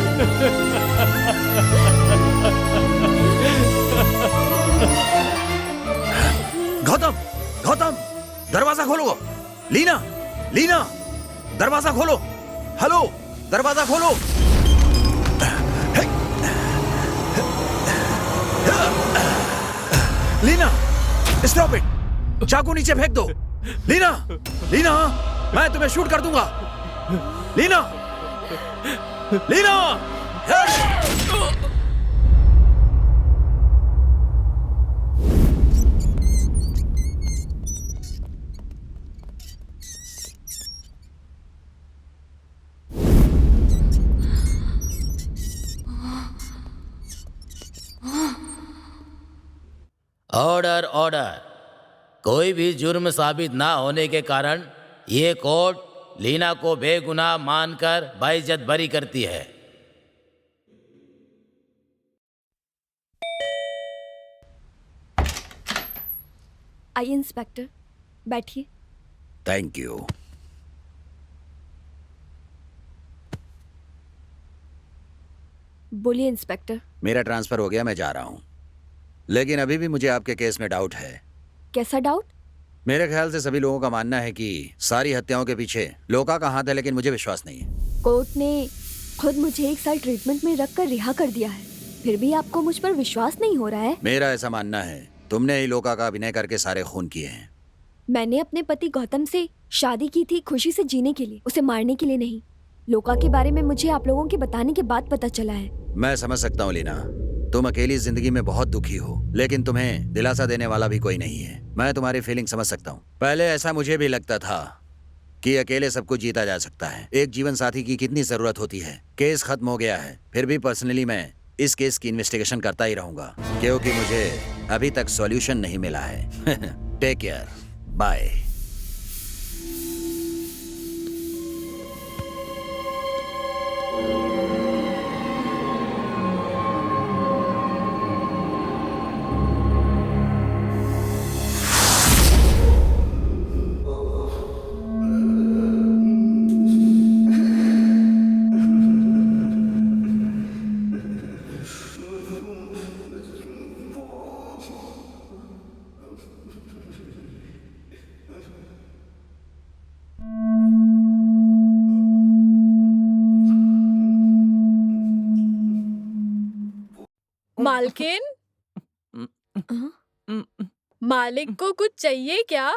Speaker 7: गौतम, गौतम, दरवाजा खोलो। लीना, लीना, दरवाजा खोलो। हेलो, दरवाजा खोलो। Leena, stop it. चाकू नीचे फेंक दो। लीना, लीना, मैं तुम्हें शूट कर दूंगा। लीना, लीना।
Speaker 1: Order order. कोई भी जुर्म साबित ना होने के कारण ये कोर्ट लीना को बेगुनाह मानकर बाइज्जत बरी करती है।
Speaker 4: आइए इंस्पेक्टर, बैठिए।
Speaker 7: Thank you.
Speaker 4: बोलिए इंस्पेक्टर।
Speaker 7: मेरा ट्रांसफर हो गया, मैं जा रहा हूँ, लेकिन अभी भी मुझे आपके केस में डाउट है।
Speaker 4: कैसा डाउट?
Speaker 7: मेरे ख्याल से सभी लोगों का मानना है कि सारी हत्याओं के पीछे लोका का हाथ है, लेकिन मुझे विश्वास नहीं है।
Speaker 4: कोर्ट ने खुद मुझे 1 साल ट्रीटमेंट में रख कर रिहा कर दिया है, फिर भी आपको मुझ पर विश्वास नहीं हो रहा है?
Speaker 7: मेरा ऐसा मानना है, तुमने ही लोका का अभिनय करके सारे खून किए हैं।
Speaker 4: मैंने अपने पति गौतम से शादी की थी खुशी से जीने के लिए, उसे मारने के लिए नहीं। लोका के बारे में मुझे आप लोगों के बताने के बाद पता चला है।
Speaker 7: मैं समझ सकता हूँ लीना, तुम अकेली जिंदगी में बहुत दुखी हो, लेकिन तुम्हें दिलासा देने वाला भी कोई नहीं है। मैं तुम्हारी फीलिंग समझ सकता हूँ। पहले ऐसा मुझे भी लगता था कि अकेले सब कुछ जीता जा सकता है, एक जीवन साथी की कितनी जरूरत होती है। केस खत्म हो गया है, फिर भी पर्सनली मैं इस केस की इन्वेस्टिगेशन करता ही रहूंगा, क्योंकि मुझे अभी तक सॉल्यूशन नहीं मिला है। Take care, bye.
Speaker 5: मालकिन, मालिक को कुछ चाहिए क्या?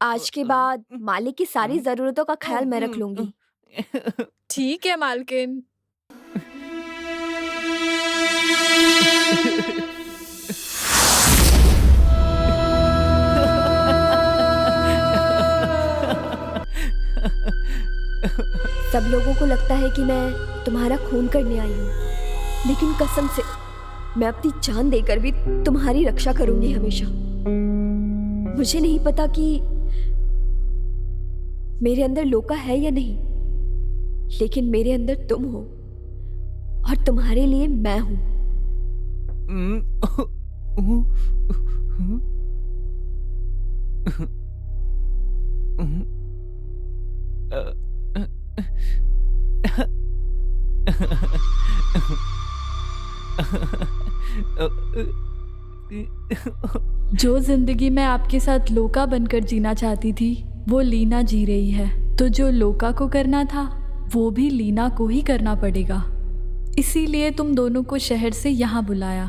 Speaker 4: आज के बाद मालिक की सारी जरूरतों का ख्याल मैं रख लूंगी।
Speaker 5: ठीक है मालकिन।
Speaker 4: सब लोगों को लगता है कि मैं तुम्हारा खून करने आई हूँ, लेकिन कसम से मैं अपनी जान देकर भी तुम्हारी रक्षा करूंगी हमेशा। मुझे नहीं पता कि मेरे अंदर लोका है या नहीं, लेकिन मेरे अंदर तुम हो और तुम्हारे लिए मैं हूं।
Speaker 5: जो जिंदगी मैं आपके साथ लोका बनकर जीना चाहती थी, वो लीना जी रही है। तो जो लोका को करना था, वो भी लीना को ही करना पड़ेगा। इसीलिए तुम दोनों को शहर से यहाँ बुलाया।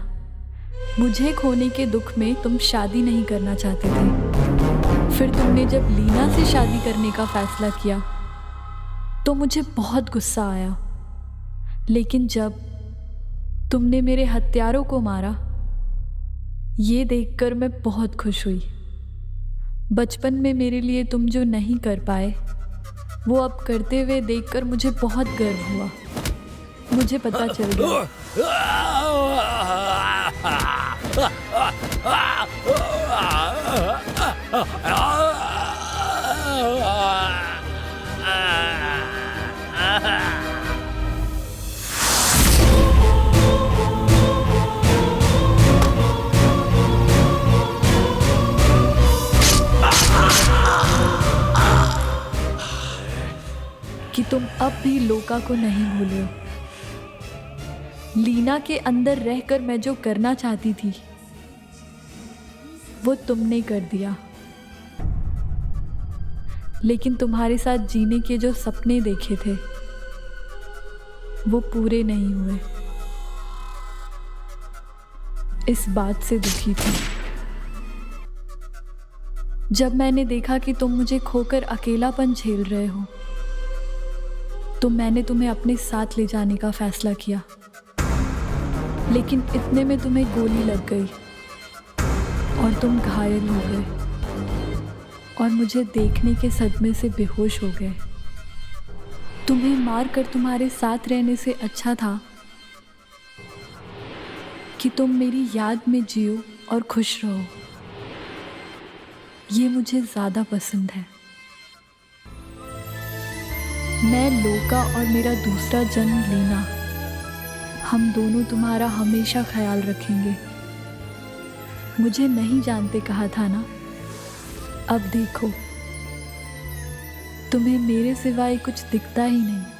Speaker 5: मुझे खोने के दुख में तुम शादी नहीं करना चाहते थे। फिर तुमने जब लीना से शादी करने का फैसला किया तो मुझे बहुत गुस्सा आया, लेकिन जब तुमने मेरे हत्यारों को मारा, ये देखकर मैं बहुत खुश हुई। बचपन में मेरे लिए तुम जो नहीं कर पाए, वो अब करते हुए देखकर मुझे बहुत गर्व हुआ। मुझे पता चल गया कि तुम अब भी लोका को नहीं भूले हो। लीना के अंदर रहकर मैं जो करना चाहती थी, वो तुमने कर दिया। लेकिन तुम्हारे साथ जीने के जो सपने देखे थे, वो पूरे नहीं हुए। इस बात से दुखी थी। जब मैंने देखा कि तुम मुझे खोकर अकेलापन झेल रहे हो, तो मैंने तुम्हें अपने साथ ले जाने का फैसला किया। लेकिन इतने में तुम्हें गोली लग गई और तुम घायल हो गए और मुझे देखने के सदमे से बेहोश हो गए। तुम्हें मारकर तुम्हारे साथ रहने से अच्छा था कि तुम मेरी याद में जियो और खुश रहो। ये मुझे ज़्यादा पसंद है। मैं लोका और मेरा दूसरा जन्म लीना, हम दोनों तुम्हारा हमेशा ख्याल रखेंगे। मुझे नहीं जानते कहा था ना। अब देखो, तुम्हें मेरे सिवाय कुछ दिखता ही नहीं।